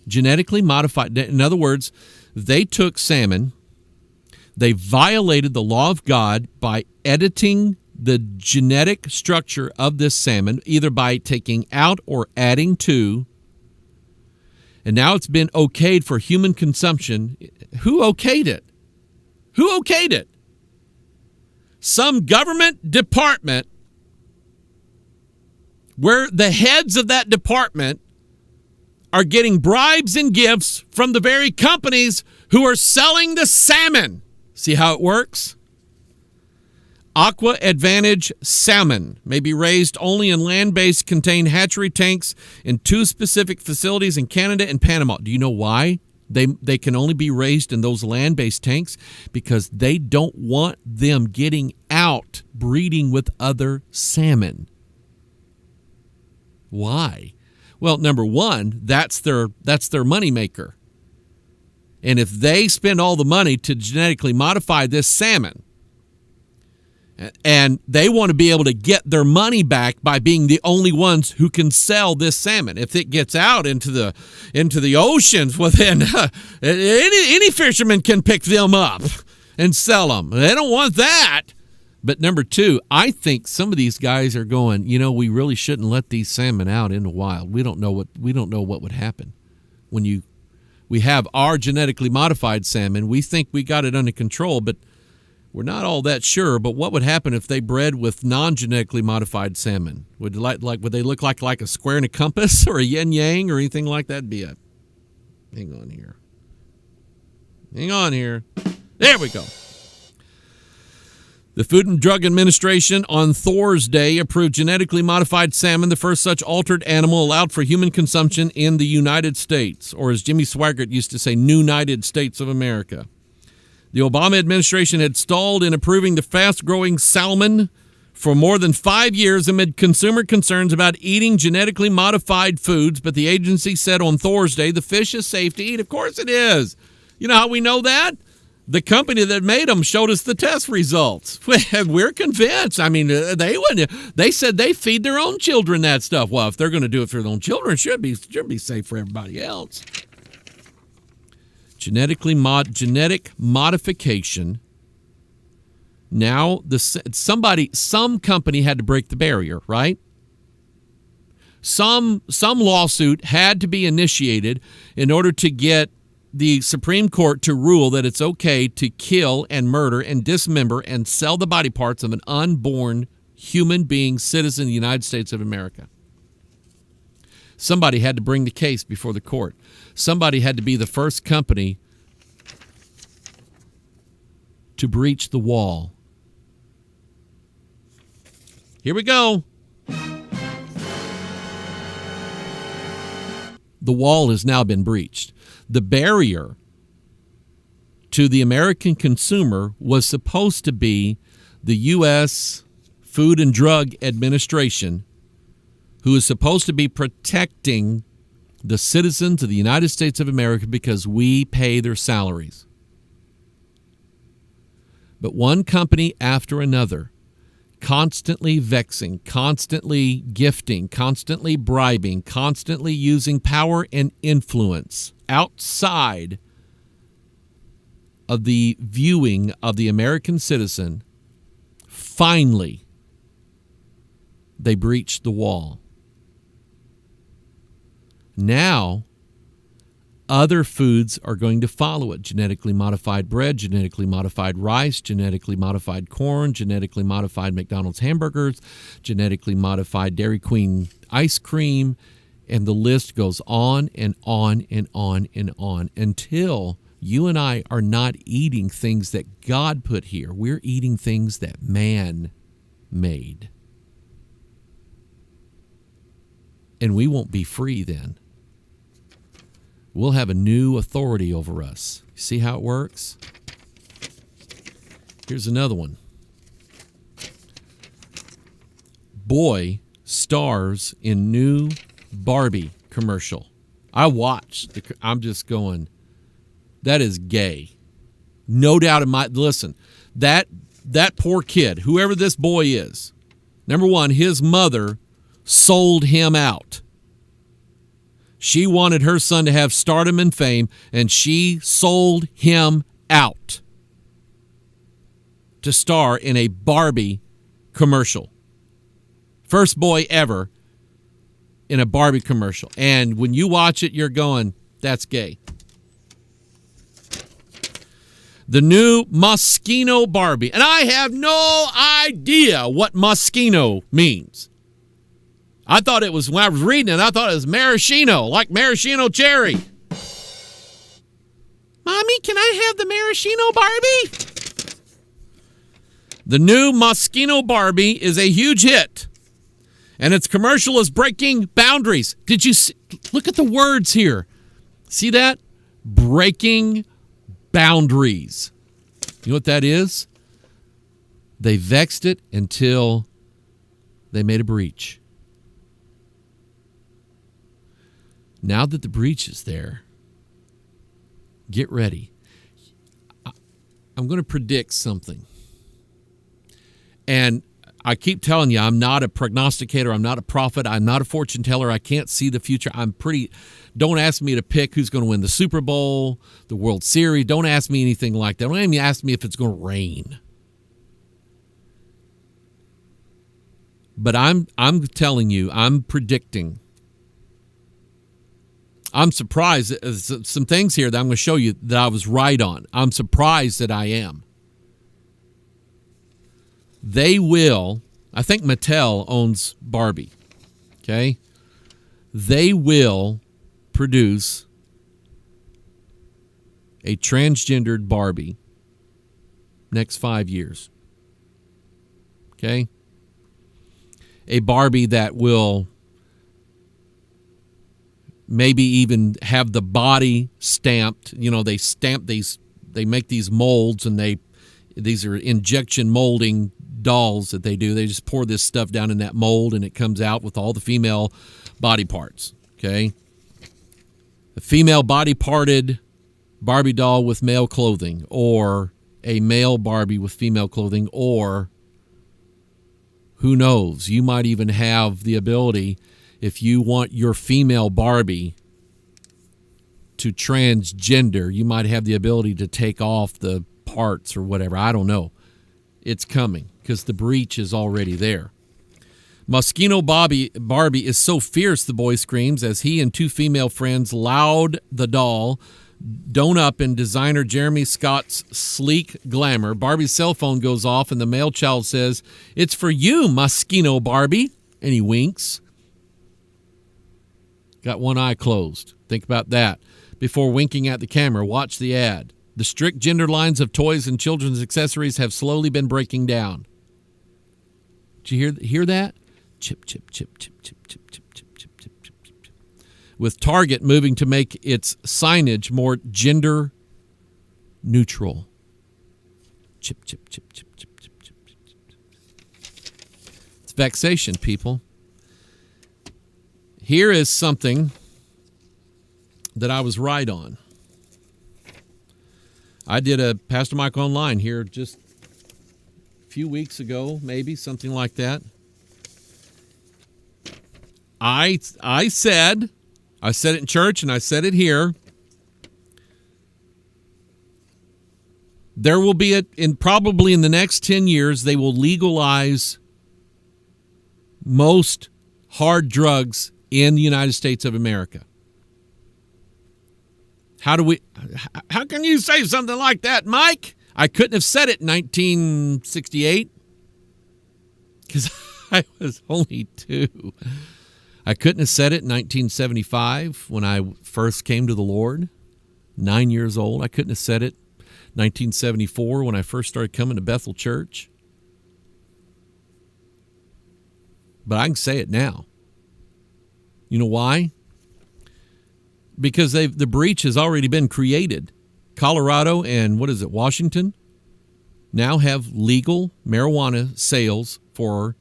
Genetically modified. In other words, they took salmon, they violated the law of God by editing the genetic structure of this salmon, either by taking out or adding to, and now it's been okayed for human consumption. Who okayed it? Who okayed it? Some government department where the heads of that department are getting bribes and gifts from the very companies who are selling the salmon. See how it works? Aqua Advantage salmon may be raised only in land-based contained hatchery tanks in 2 specific facilities in Canada and Panama. Do you know why they can only be raised in those land-based tanks? Because they don't want them getting out breeding with other salmon. Why? Well, number one, that's their moneymaker. And if they spend all the money to genetically modify this salmon, and they want to be able to get their money back by being the only ones who can sell this salmon. If it gets out into the oceans, well then any fisherman can pick them up and sell them. They don't want that. But number two, I think some of these guys are going, we really shouldn't let these salmon out in the wild. We don't know what would happen when we have our genetically modified salmon. We think we got it under control, but we're not all that sure. But what would happen if they bred with non-genetically modified salmon? Would they look like a square and a compass or a yin yang or anything like that? Hang on here. There we go. The Food and Drug Administration on Thursday approved genetically modified salmon, the first such altered animal allowed for human consumption in the United States, or as Jimmy Swaggart used to say, United States of America. The Obama administration had stalled in approving the fast-growing salmon for more than 5 years amid consumer concerns about eating genetically modified foods, but the agency said on Thursday the fish is safe to eat. Of course it is. You know how we know that? The company that made them showed us the test results. We're convinced. I mean, they said they feed their own children that stuff. Well, if they're going to do it for their own children, it should be safe for everybody else. Genetic modification. Now, some company had to break the barrier, right? Some lawsuit had to be initiated in order to get the Supreme Court to rule that it's okay to kill and murder and dismember and sell the body parts of an unborn human being, citizen of the United States of America. Somebody had to bring the case before the court. Somebody had to be the first company to breach the wall. Here we go. The wall has now been breached. The barrier to the American consumer was supposed to be the U.S. Food and Drug Administration, who is supposed to be protecting the citizens of the United States of America because we pay their salaries. But one company after another, constantly vexing, constantly gifting, constantly bribing, constantly using power and influence outside of the viewing of the American citizen, finally, they breached the wall. Now, other foods are going to follow it. Genetically modified bread, genetically modified rice, genetically modified corn, genetically modified McDonald's hamburgers, genetically modified Dairy Queen ice cream, and the list goes on and on and on and on until you and I are not eating things that God put here. We're eating things that man made. And we won't be free then. We'll have a new authority over us. See how it works? Here's another one. Boy stars in new Barbie commercial. I watched. I'm just going, that is gay. No doubt in my, listen, that poor kid, whoever this boy is, number one, his mother sold him out. She wanted her son to have stardom and fame, and she sold him out to star in a Barbie commercial. First boy ever in a Barbie commercial. And when you watch it, you're going, that's gay. The new Moschino Barbie. And I have no idea what Moschino means. I thought it was, when I was reading it, I thought it was maraschino, like maraschino cherry. Mommy, can I have the maraschino Barbie? The new Moschino Barbie is a huge hit. And its commercial is breaking boundaries. Did you see? Look at the words here. See that? Breaking boundaries. You know what that is? They vexed it until they made a breach. Now that the breach is there, get ready. I'm going to predict something. And I keep telling you, I'm not a prognosticator. I'm not a prophet. I'm not a fortune teller. I can't see the future. Don't ask me to pick who's going to win the Super Bowl, the World Series. Don't ask me anything like that. Don't even ask me if it's going to rain. But I'm telling you, I'm predicting. I'm surprised. Some things here that I'm going to show you that I was right on. I'm surprised that I am. They will, I think Mattel owns Barbie, okay? They will produce a transgendered Barbie next 5 years, okay? A Barbie that will maybe even have the body stamped. You know, they stamp these, they make these molds, and these are injection molding dolls that they do. They just pour this stuff down in that mold, and it comes out with all the female body parts, okay? A female body parted Barbie doll with male clothing, or a male Barbie with female clothing, or who knows, you might even have the ability, if you want your female Barbie to transgender, you might have the ability to take off the parts or whatever. I don't know. It's coming because the breach is already there. Moschino Barbie is so fierce, the boy screams, as he and two female friends loud the doll, done up in designer Jeremy Scott's sleek glamour. Barbie's cell phone goes off, and the male child says, "It's for you, Moschino Barbie," and he winks. Got one eye closed. Think about that. Before winking at the camera, watch the ad. The strict gender lines of toys and children's accessories have slowly been breaking down. Did you hear that? Chip, chip, chip, chip, chip, chip, chip, chip, chip, chip, chip, chip, chip. With Target moving to make its signage more gender neutral. Chip, chip, chip, chip, chip, chip, chip, chip, chip. It's vexation, people. Here is something that I was right on. I did a Pastor Mike Online here just a few weeks ago, maybe, something like that. I said it in church and I said it here. There will be probably in the next 10 years, they will legalize most hard drugs in the United States of America. How can you say something like that, Mike? I couldn't have said it in 1968 because I was only 2. I couldn't have said it in 1975 when I first came to the Lord, 9 years old. I couldn't have said it in 1974 when I first started coming to Bethel Church. But I can say it now. You know why? Because the breach has already been created. Colorado and Washington now have legal marijuana sales for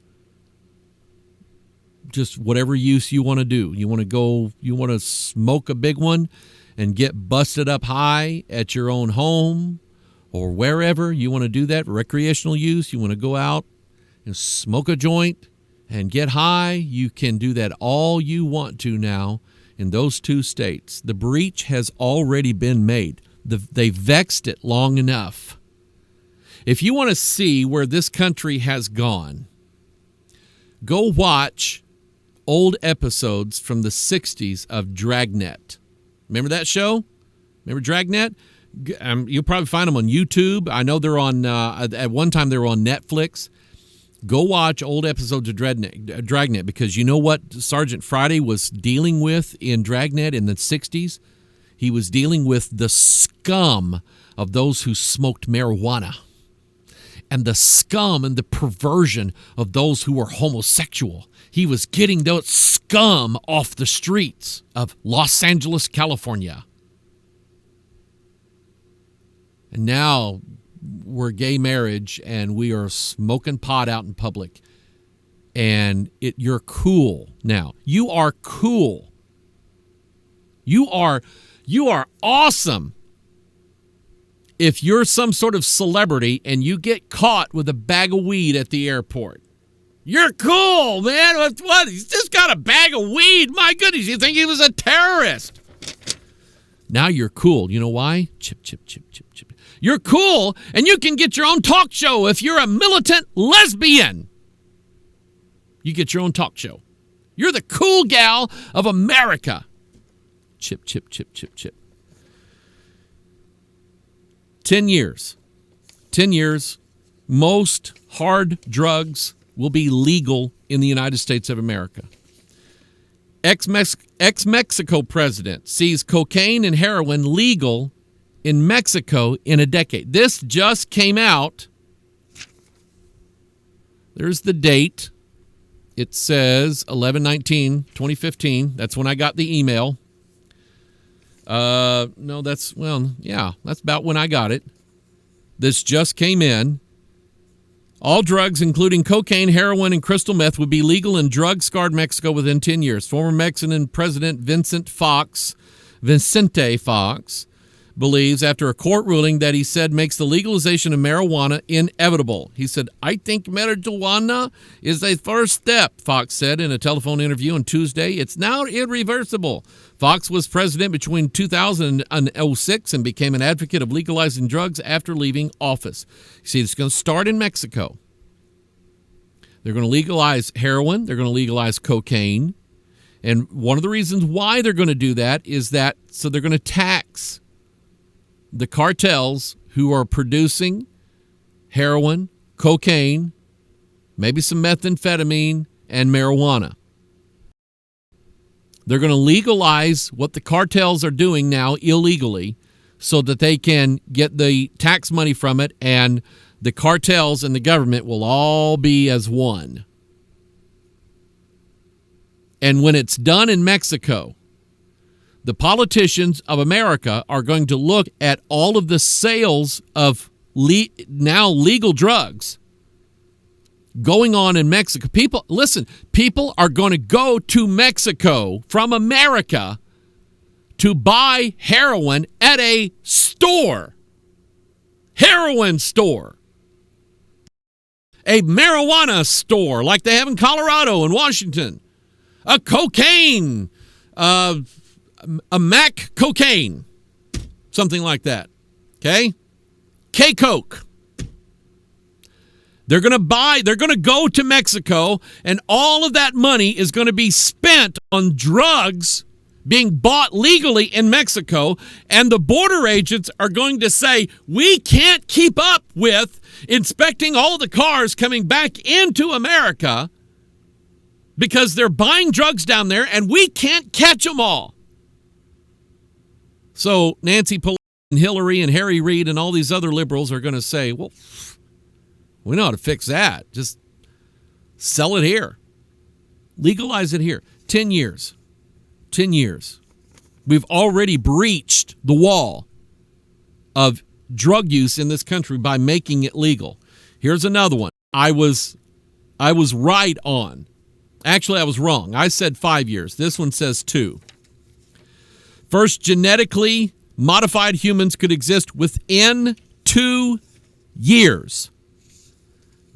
just whatever use you want to do. You want to smoke a big one and get busted up high at your own home or wherever you want to do that, recreational use. You want to go out and smoke a joint and get high. You can do that all you want to now in those two states. The breach has already been made. They vexed it long enough. If you want to see where this country has gone, go watch old episodes from the 60s of Dragnet. Remember that show? Remember Dragnet? You'll probably find them on YouTube. I know they're on, at one time they were on Netflix. Go watch old episodes of Dragnet, because you know what Sergeant Friday was dealing with in Dragnet in the 60s? He was dealing with the scum of those who smoked marijuana and the scum and the perversion of those who were homosexual. He was getting that scum off the streets of Los Angeles, California. And now we're gay marriage and we are smoking pot out in public. And you're cool now. You are cool. You are awesome. If you're some sort of celebrity and you get caught with a bag of weed at the airport, you're cool, man. What? He's just got a bag of weed. My goodness, you think he was a terrorist. Now you're cool. You know why? Chip, chip, chip, chip, chip. You're cool, and you can get your own talk show if you're a militant lesbian. You get your own talk show. You're the cool gal of America. Chip, chip, chip, chip, chip. 10 years. 10 years. Most hard drugs will be legal in the United States of America. Ex-Mexico president sees cocaine and heroin legal in Mexico in a decade. This just came out. There's the date. It says 11/19/2015. That's when I got the email. That's about when I got it. This just came in. All drugs, including cocaine, heroin, and crystal meth, would be legal in drug-scarred Mexico within 10 years. Former Mexican President Vicente Fox, believes, after a court ruling that he said makes the legalization of marijuana inevitable. He said, "I think marijuana is a first step," Fox said in a telephone interview on Tuesday. "It's now irreversible." Fox was president between 2000 and 2006 and became an advocate of legalizing drugs after leaving office. You see, it's going to start in Mexico. They're going to legalize heroin. They're going to legalize cocaine. And one of the reasons why they're going to do that is that so they're going to tax the cartels who are producing heroin, cocaine, maybe some methamphetamine, and marijuana. They're going to legalize what the cartels are doing now illegally so that they can get the tax money from it, and the cartels and the government will all be as one. And when it's done in Mexico, the politicians of America are going to look at all of the sales of now legal drugs going on in Mexico. People are going to go to Mexico from America to buy heroin at a store. Heroin store. A marijuana store like they have in Colorado and Washington. A cocaine, a Mac cocaine, something like that. Okay? K-Coke. They're going to go to Mexico, and all of that money is going to be spent on drugs being bought legally in Mexico, and the border agents are going to say, we can't keep up with inspecting all the cars coming back into America because they're buying drugs down there, and we can't catch them all. So Nancy Pelosi and Hillary and Harry Reid and all these other liberals are going to say, well, we know how to fix that. Just sell it here. Legalize it here. 10 years. 10 years. We've already breached the wall of drug use in this country by making it legal. Here's another one. I was right on. Actually, I was wrong. I said 5 years. This one says 2. First, genetically modified humans could exist within 2 years.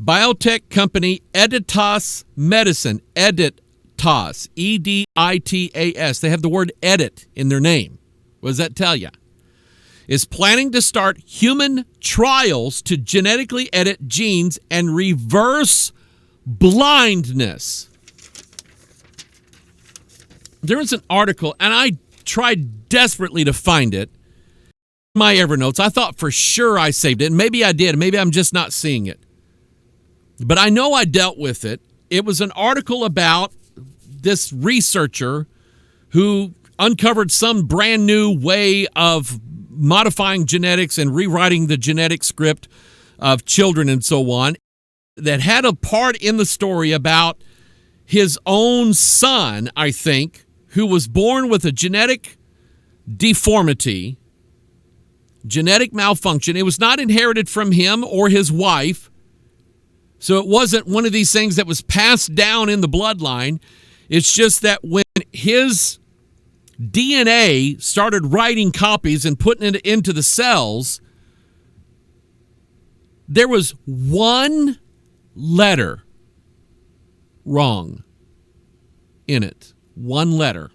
Biotech company Editas Medicine, Editas, Editas. They have the word edit in their name. What does that tell you? Is planning to start human trials to genetically edit genes and reverse blindness. There was an article, and I tried desperately to find it in my Evernotes. I thought for sure I saved it, and maybe I did. Maybe I'm just not seeing it. But I know I dealt with it. It was an article about this researcher who uncovered some brand new way of modifying genetics and rewriting the genetic script of children and so on, that had a part in the story about his own son, I think, who was born with a genetic deformity, genetic malfunction. It was not inherited from him or his wife, so it wasn't one of these things that was passed down in the bloodline. It's just that when his DNA started writing copies and putting it into the cells, there was one letter wrong in it. One letter.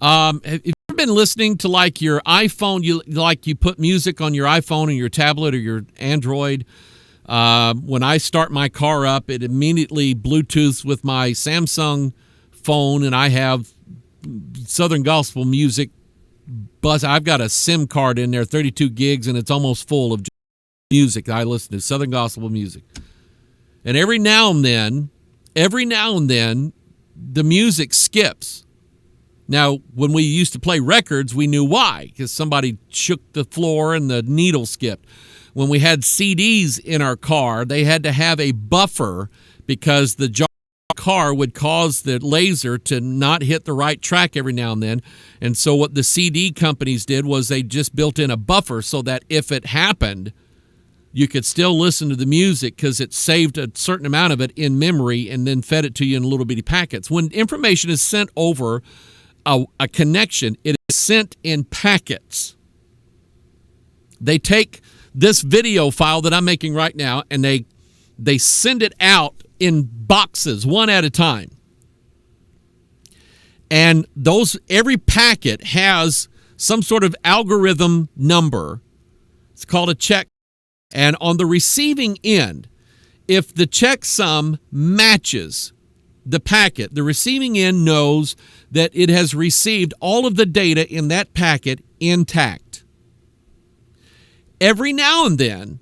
Have you ever been listening to like your iPhone? You put music on your iPhone or your tablet or your Android. When I start my car up, it immediately Bluetooths with my Samsung phone, and I have Southern Gospel music buzz. I've got a SIM card in there, 32 gigs, and it's almost full of music I listen to, Southern Gospel music. And every now and then, the music skips. Now, when we used to play records, we knew why, because somebody shook the floor and the needle skipped. When we had CDs in our car, they had to have a buffer because the car would cause the laser to not hit the right track every now and then. And so what the CD companies did was they just built in a buffer so that if it happened, you could still listen to the music because it saved a certain amount of it in memory and then fed it to you in little bitty packets. When information is sent over a connection, it is sent in packets. They take this video file that I'm making right now and they send it out in boxes, one at a time. And every packet has some sort of algorithm number. It's called a check. And on the receiving end, if the checksum matches the packet, the receiving end knows that it has received all of the data in that packet intact. Every now and then,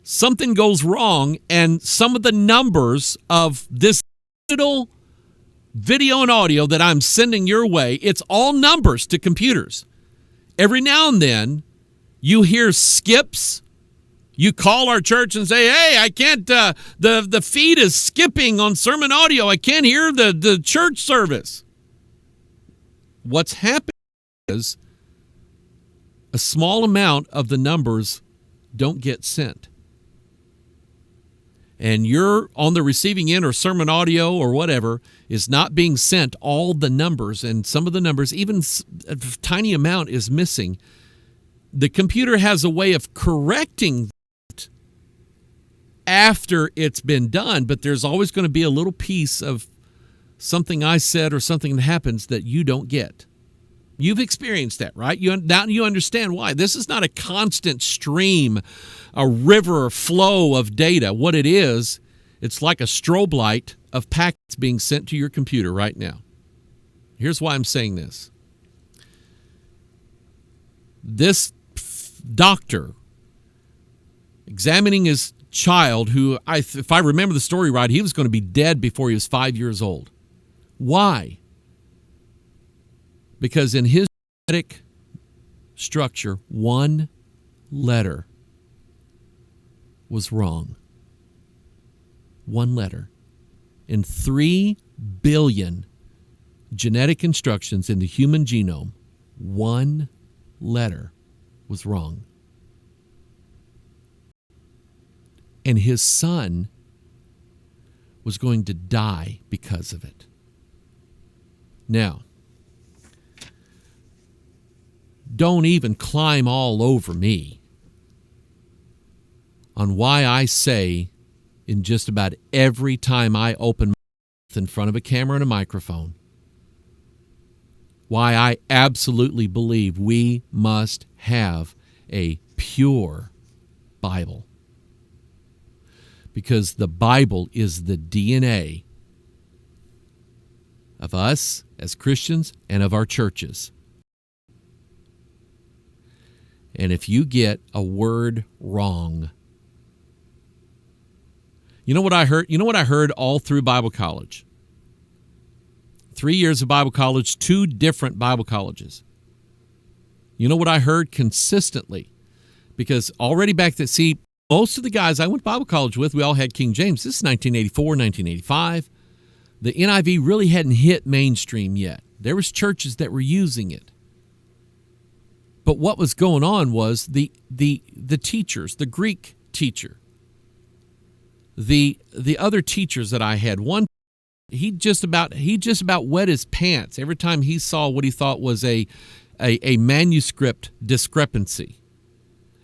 something goes wrong, and some of the numbers of this digital video and audio that I'm sending your way, it's all numbers to computers. Every now and then, you hear skips. You call our church and say, hey, I can't, the feed is skipping on sermon audio. I can't hear the church service. What's happening is a small amount of the numbers don't get sent. And you're on the receiving end, or sermon audio or whatever is not being sent all the numbers, and some of the numbers, even a tiny amount, is missing. The computer has a way of correcting that after it's been done, but there's always going to be a little piece of something I said or something that happens that you don't get. You've experienced that, right? Now you understand why. This is not a constant stream, a river flow of data. What it is, it's like a strobe light of packets being sent to your computer right now. Here's why I'm saying this. This doctor examining his child, who, if I remember the story right, he was going to be dead before he was 5 years old. Why? Because in his genetic structure, one letter was wrong. One letter. In 3 billion genetic instructions in the human genome, one letter was wrong. And his son was going to die because of it. Now, don't even climb all over me on why I say in just about every time I open my mouth in front of a camera and a microphone, why I absolutely believe we must have a pure Bible. Because the Bible is the DNA of us as Christians and of our churches. And if you get a word wrong, you know what I heard? You know what I heard all through Bible college? 3 years of Bible college, 2 different Bible colleges. You know what I heard consistently? Because already back then, see, most of the guys I went to Bible college with, we all had King James. This is 1984, 1985. The NIV really hadn't hit mainstream yet. There was churches that were using it. But what was going on was the teachers, the Greek teacher, the other teachers that I had, one, he just about wet his pants every time he saw what he thought was a manuscript discrepancy.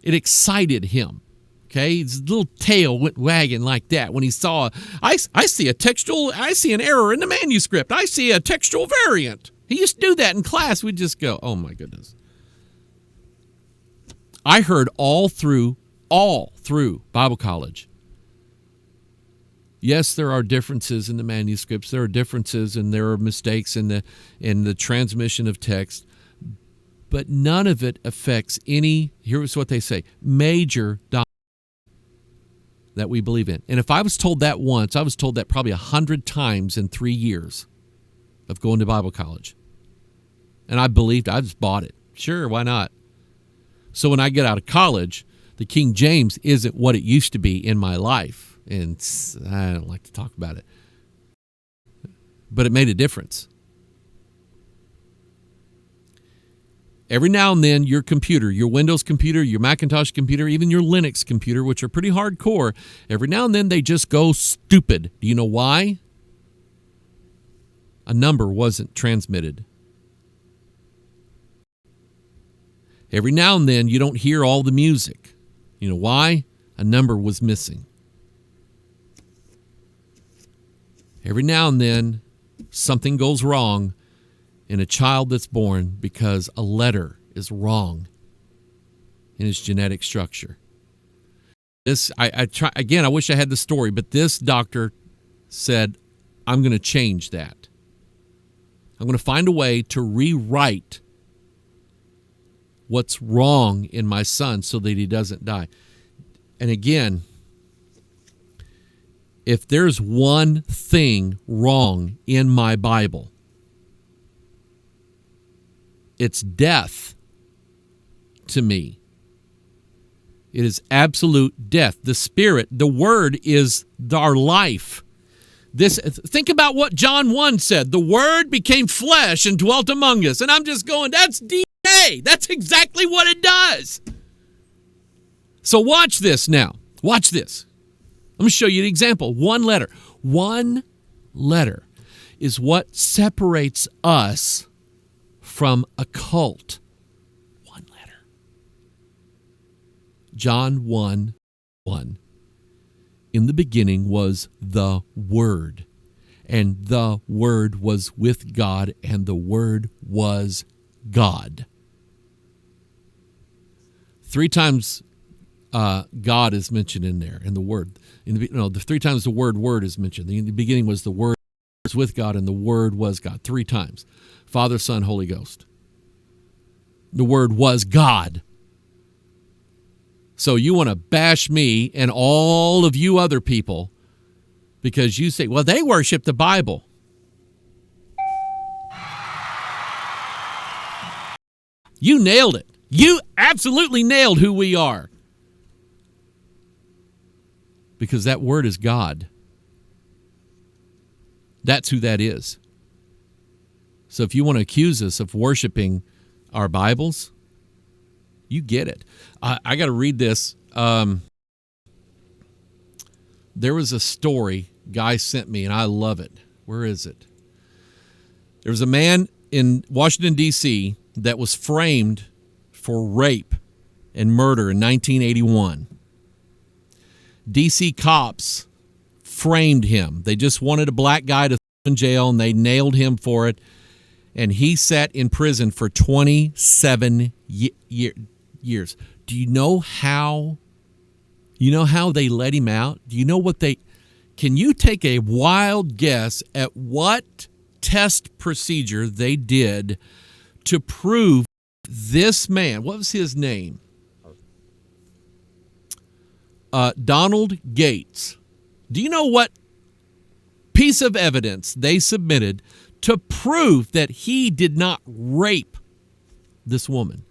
It excited him. Okay, his little tail went wagging like that when he saw, I see an error in the manuscript. I see a textual variant. He used to do that in class. We'd just go, oh my goodness. I heard all through Bible college. Yes, there are differences in the manuscripts. There are differences and there are mistakes in the transmission of text. But none of it affects any, here's what they say, major doctrine that we believe in. And if I was told that once, I was told that probably 100 times in 3 years of going to Bible college. And I believed, I just bought it. Sure, why not? So when I get out of college, the King James isn't what it used to be in my life. And I don't like to talk about it. But it made a difference. Every now and then, your computer, your Windows computer, your Macintosh computer, even your Linux computer, which are pretty hardcore, every now and then they just go stupid. Do you know why? A number wasn't transmitted. Every now and then, you don't hear all the music. You know why? A number was missing. Every now and then, something goes wrong in a child that's born because a letter is wrong in his genetic structure. This, I wish I had the story, but this doctor said, I'm going to change that. I'm going to find a way to rewrite what's wrong in my son so that he doesn't die. And again, if there's one thing wrong in my Bible, it's death to me. It is absolute death. The Spirit, the Word is our life. Think about what John 1 said. The Word became flesh and dwelt among us. And I'm just going, that's DNA. That's exactly what it does. So watch this now. Watch this. I'm going to show you an example. One letter. One letter is what separates us from a cult. One letter. John 1:1. In the beginning was the Word, and the Word was with God, and the Word was God. 3 times God is mentioned in there, and the Word. The 3 times the word is mentioned. In the beginning was the Word was with God, and the Word was God. 3 times. Father, Son, Holy Ghost. The Word was God. So you want to bash me and all of you other people because you say, well, they worship the Bible. You nailed it. You absolutely nailed who we are. Because that Word is God. That's who that is. So if you want to accuse us of worshiping our Bibles, you get it. I got to read this. There was a story guy sent me, and I love it. Where is it? There was a man in Washington, D.C. that was framed for rape and murder in 1981. D.C. cops framed him. They just wanted a black guy to throw in jail, and they nailed him for it. And he sat in prison for 27 years. Do you know how? You know how they let him out? Do you know what they? Can you take a wild guess at what test procedure they did to prove this man? What was his name? Donald Gates. Do you know what piece of evidence they submitted to prove that he did not rape this woman?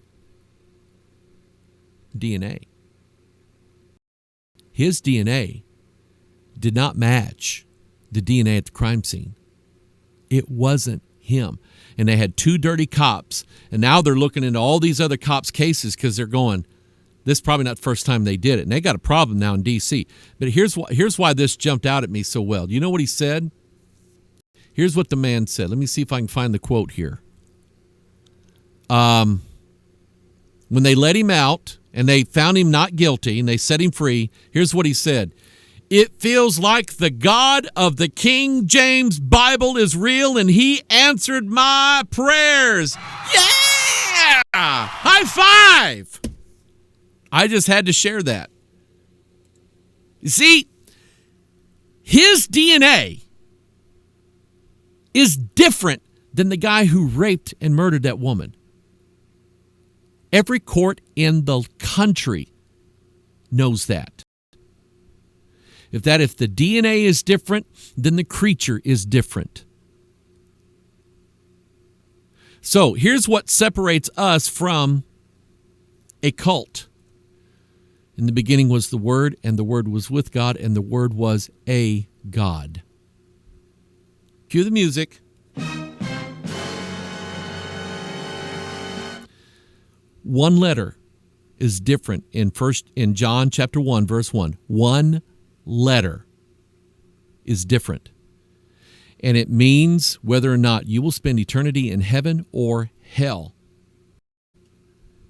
DNA. His DNA did not match the DNA at the crime scene. It wasn't him. And they had two dirty cops, and now they're looking into all these other cops' cases because they're going, this is probably not the first time they did it. And they got a problem now in D.C. But here's why this jumped out at me so well. Do you know what he said? Here's what the man said. Let me see if I can find the quote here. When they let him out and they found him not guilty and they set him free, here's what he said. It feels like the God of the King James Bible is real and he answered my prayers. Yeah! High five! I just had to share that. You see, his DNA is different than the guy who raped and murdered that woman. Every court in the country knows that. If the DNA is different, then the creature is different. So here's what separates us from a cult. In the beginning was the Word, and the Word was with God, and the Word was a God. Cue the music. One letter is different in John chapter 1, verse 1. One letter is different. And it means whether or not you will spend eternity in heaven or hell.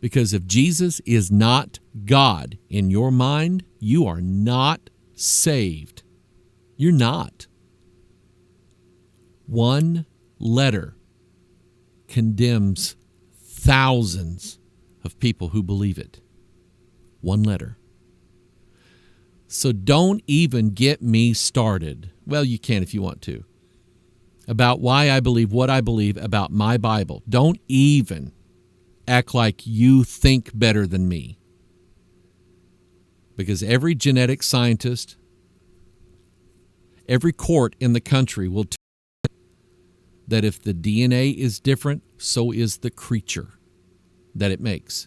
Because if Jesus is not God in your mind, you are not saved. You're not. One letter condemns thousands of people who believe it. One letter. So don't even get me started. Well, you can if you want to. About why I believe what I believe about my Bible. Don't even act like you think better than me. Because every genetic scientist, every court in the country will tell you that if the DNA is different, so is the creature that it makes.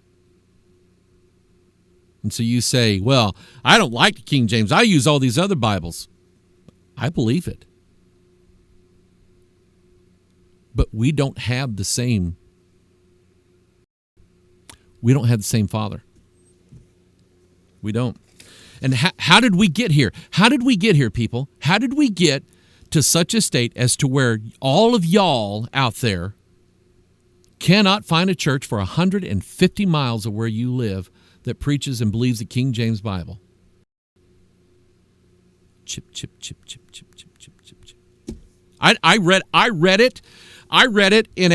And so you say, well, I don't like the King James. I use all these other Bibles. I believe it. But we don't have the same Father. We don't. And how did we get here? How did we get here, people? How did we get to such a state as to where all of y'all out there cannot find a church for 150 miles of where you live that preaches and believes the King James Bible? Chip, chip, chip, chip, chip, chip, chip, chip, chip. I read it in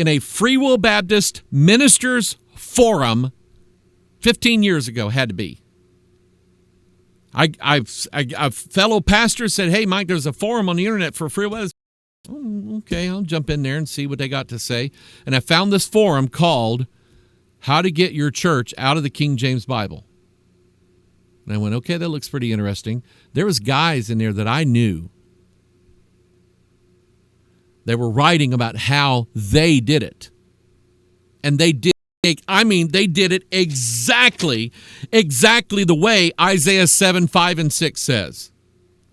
a Free Will Baptist ministers forum 15 years ago, had to be. A fellow pastor said, hey, Mike, there's a forum on the internet for Free Will. Okay, I'll jump in there and see what they got to say. And I found this forum called How to Get Your Church Out of the King James Bible. And I went, okay, that looks pretty interesting. There was guys in there that I knew. They were writing about how they did it. And they did it exactly the way Isaiah 7, 5, and 6 says.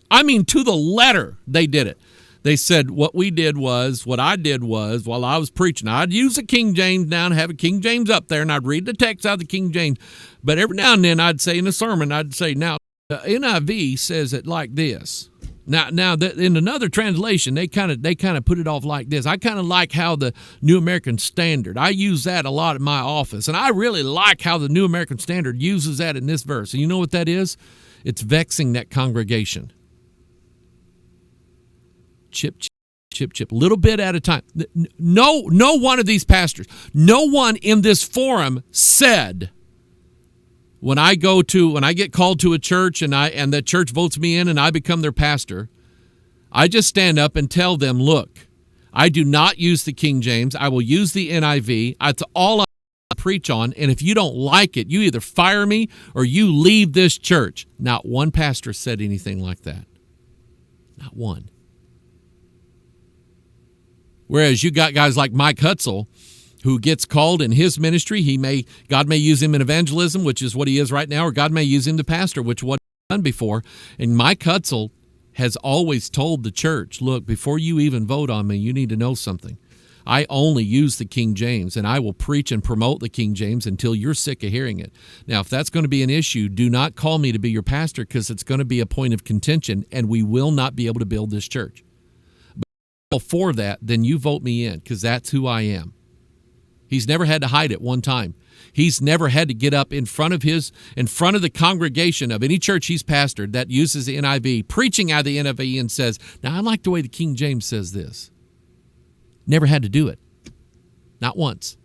I mean, to the letter, they did it. They said what I did was, while I was preaching, I'd use the King James now and have a King James up there, and I'd read the text out of the King James. But every now and then I'd say in a sermon, I'd say, now, the NIV says it like this. Now, in another translation, they kind of put it off like this. I kind of like how the New American Standard, I use that a lot in my office, and I really like how the New American Standard uses that in this verse. And you know what that is? It's vexing that congregation. Chip, little bit at a time. No one of these pastors, no one in this forum said, when I get called to a church and the church votes me in and I become their pastor, I just stand up and tell them, look, I do not use the King James. I will use the NIV. That's all I preach on. And if you don't like it, you either fire me or you leave this church. Not one pastor said anything like that. Not one. Whereas you got guys like Mike Hutzel, who gets called in his ministry. God may use him in evangelism, which is what he is right now, or God may use him to pastor, which is what he's done before. And Mike Hutzel has always told the church, look, before you even vote on me, you need to know something. I only use the King James, and I will preach and promote the King James until you're sick of hearing it. Now, if that's going to be an issue, do not call me to be your pastor, because it's going to be a point of contention, and we will not be able to build this church. But for that, then you vote me in, because that's who I am. He's never had to hide it one time. He's never had to get up in front of the congregation of any church he's pastored that uses the NIV, preaching out of the NIV, and says, now I like the way the King James says this. Never had to do it. Not once.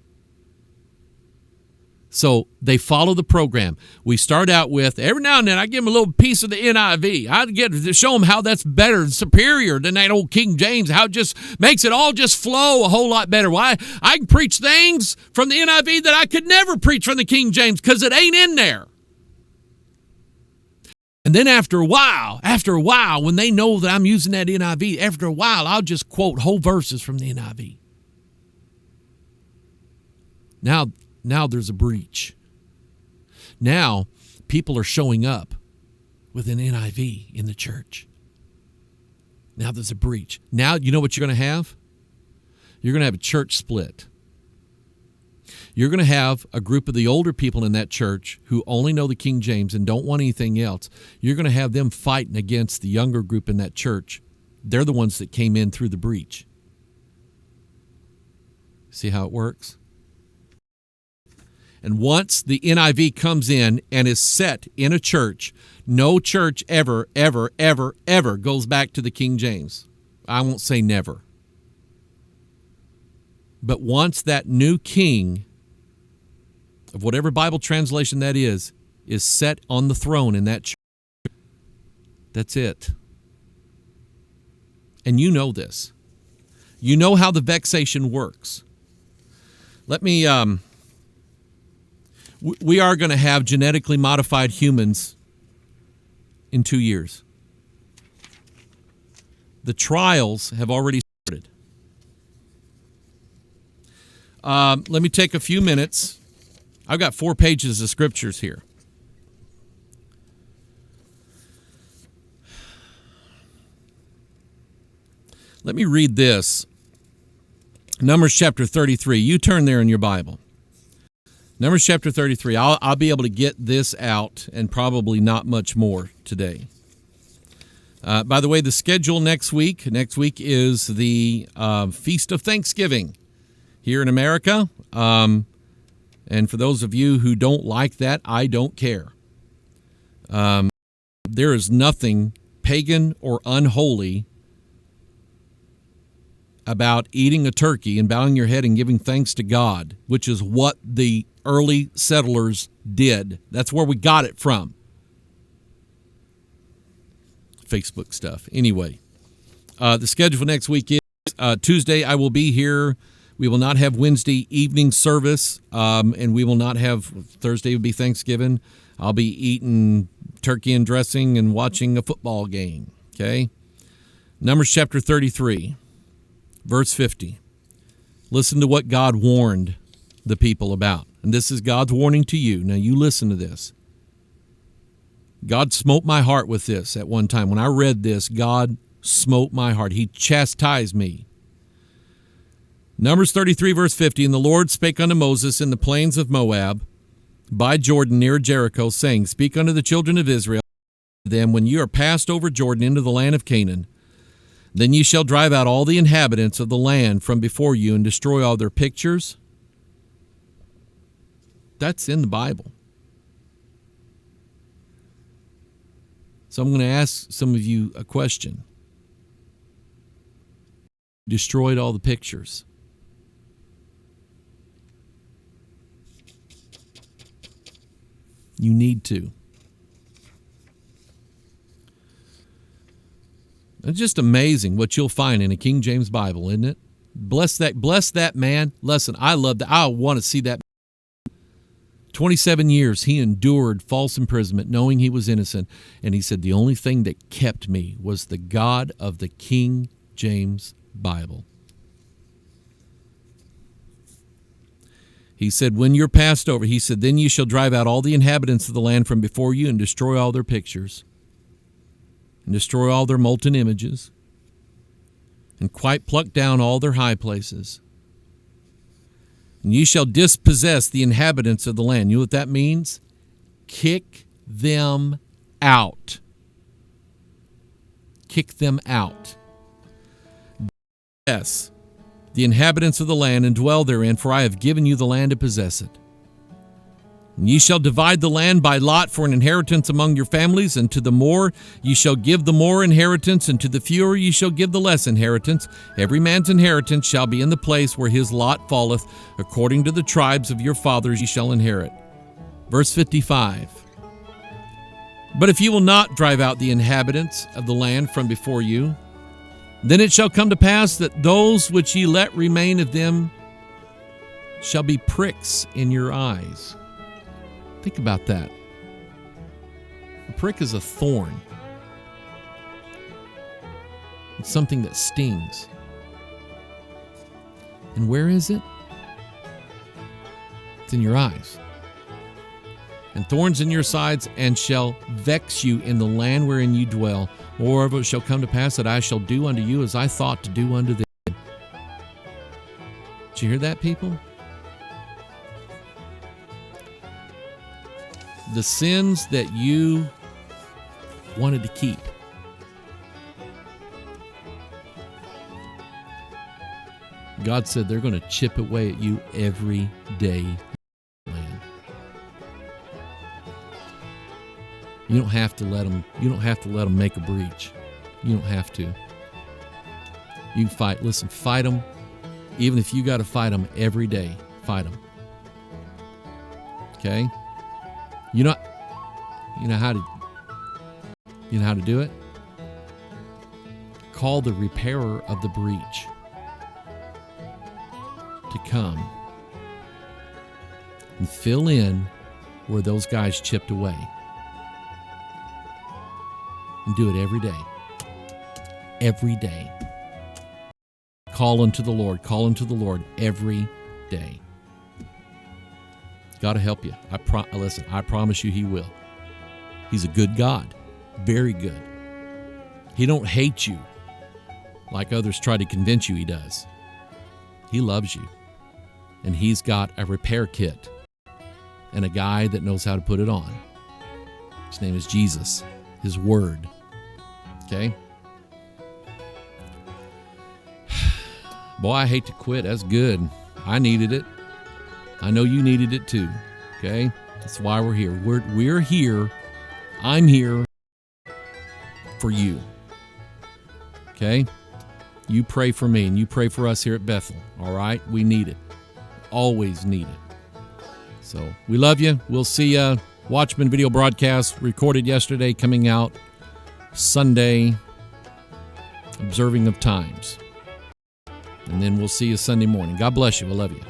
So they follow the program. We start out with, every now and then I give them a little piece of the NIV. I get to show them how that's better and superior than that old King James, how it just makes it all just flow a whole lot better. Why? I can preach things from the NIV that I could never preach from the King James because it ain't in there. And then after a while, when they know that I'm using that NIV, after a while, I'll just quote whole verses from the NIV. Now there's a breach. Now people are showing up with an NIV in the church. Now there's a breach. Now you know what you're going to have? You're going to have a church split. You're going to have a group of the older people in that church who only know the King James and don't want anything else. You're going to have them fighting against the younger group in that church. They're the ones that came in through the breach. See how it works? And once the NIV comes in and is set in a church, no church ever goes back to the King James. I won't say never. But once that new king of whatever Bible translation that is set on the throne in that church, that's it. And you know this. You know how the vexation works. Let me... We are going to have genetically modified humans in 2 years. The trials have already started. Let me take a few minutes. I've got 4 pages of scriptures here. Let me read this. Numbers chapter 33. You turn there in your Bible. Numbers chapter 33. I'll be able to get this out and probably not much more today. By the way, the schedule next week is the Feast of Thanksgiving here in America. And for those of you who don't like that, I don't care. There is nothing pagan or unholy about eating a turkey and bowing your head and giving thanks to God, which is what the early settlers did. That's where we got it from. Facebook stuff. Anyway, the schedule for next week is Tuesday I will be here. We will not have Wednesday evening service, and we will not have Thursday will be Thanksgiving. I'll be eating turkey and dressing and watching a football game. Okay? Numbers chapter 33. Verse 50. Listen to what God warned the people about. And this is God's warning to you. Now you listen to this. God smote my heart with this at one time. When I read this, God smote my heart. He chastised me. Numbers 33, verse 50, and the Lord spake unto Moses in the plains of Moab, by Jordan near Jericho, saying, Speak unto the children of Israel, them when you are passed over Jordan into the land of Canaan, then ye shall drive out all the inhabitants of the land from before you and destroy all their pictures. That's in the Bible. So I'm going to ask some of you a question. Destroyed all the pictures. You need to. It's just amazing what you'll find in a King James Bible, isn't it? Bless that man. Listen, I love that. I want to see that. 27 years he endured false imprisonment knowing he was innocent, and he said the only thing that kept me was the God of the King James Bible. He said, when you're passed over, he said, then you shall drive out all the inhabitants of the land from before you and destroy all their pictures and destroy all their molten images and quite pluck down all their high places. And ye shall dispossess the inhabitants of the land. You know what that means? Kick them out. Kick them out. Yes. The inhabitants of the land, and dwell therein, for I have given you the land to possess it. And ye shall divide the land by lot for an inheritance among your families, and to the more ye shall give the more inheritance, and to the fewer ye shall give the less inheritance. Every man's inheritance shall be in the place where his lot falleth, according to the tribes of your fathers ye shall inherit. Verse 55. But if ye will not drive out the inhabitants of the land from before you, then it shall come to pass that those which ye let remain of them shall be pricks in your eyes. Think about that. A prick is a thorn. It's something that stings. And where is it? It's in your eyes. And thorns in your sides, and shall vex you in the land wherein you dwell. Moreover, it shall come to pass that I shall do unto you as I thought to do unto them. Did you hear that, people? The sins that you wanted to keep. God said they're going to chip away at you every day. You don't have to let them. You don't have to let them make a breach. You don't have to. You can fight. Listen, fight them. Even if you got to fight them every day, fight them. Okay. You know how to do it. Call the repairer of the breach to come and fill in where those guys chipped away. And do it every day. Every day. Call unto the Lord. Call unto the Lord every day. God will help you. Listen, I promise you He will. He's a good God. Very good. He don't hate you like others try to convince you He does. He loves you. And He's got a repair kit and a guy that knows how to put it on. His name is Jesus. His Word. Okay? Boy, I hate to quit. That's good. I needed it. I know you needed it too. Okay? That's why we're here. We're here. I'm here for you. Okay? You pray for me and you pray for us here at Bethel. All right? We need it. Always need it. So we love you. We'll see you. Watchman video broadcast recorded yesterday, coming out Sunday, observing of times. And then we'll see you Sunday morning. God bless you. I love you.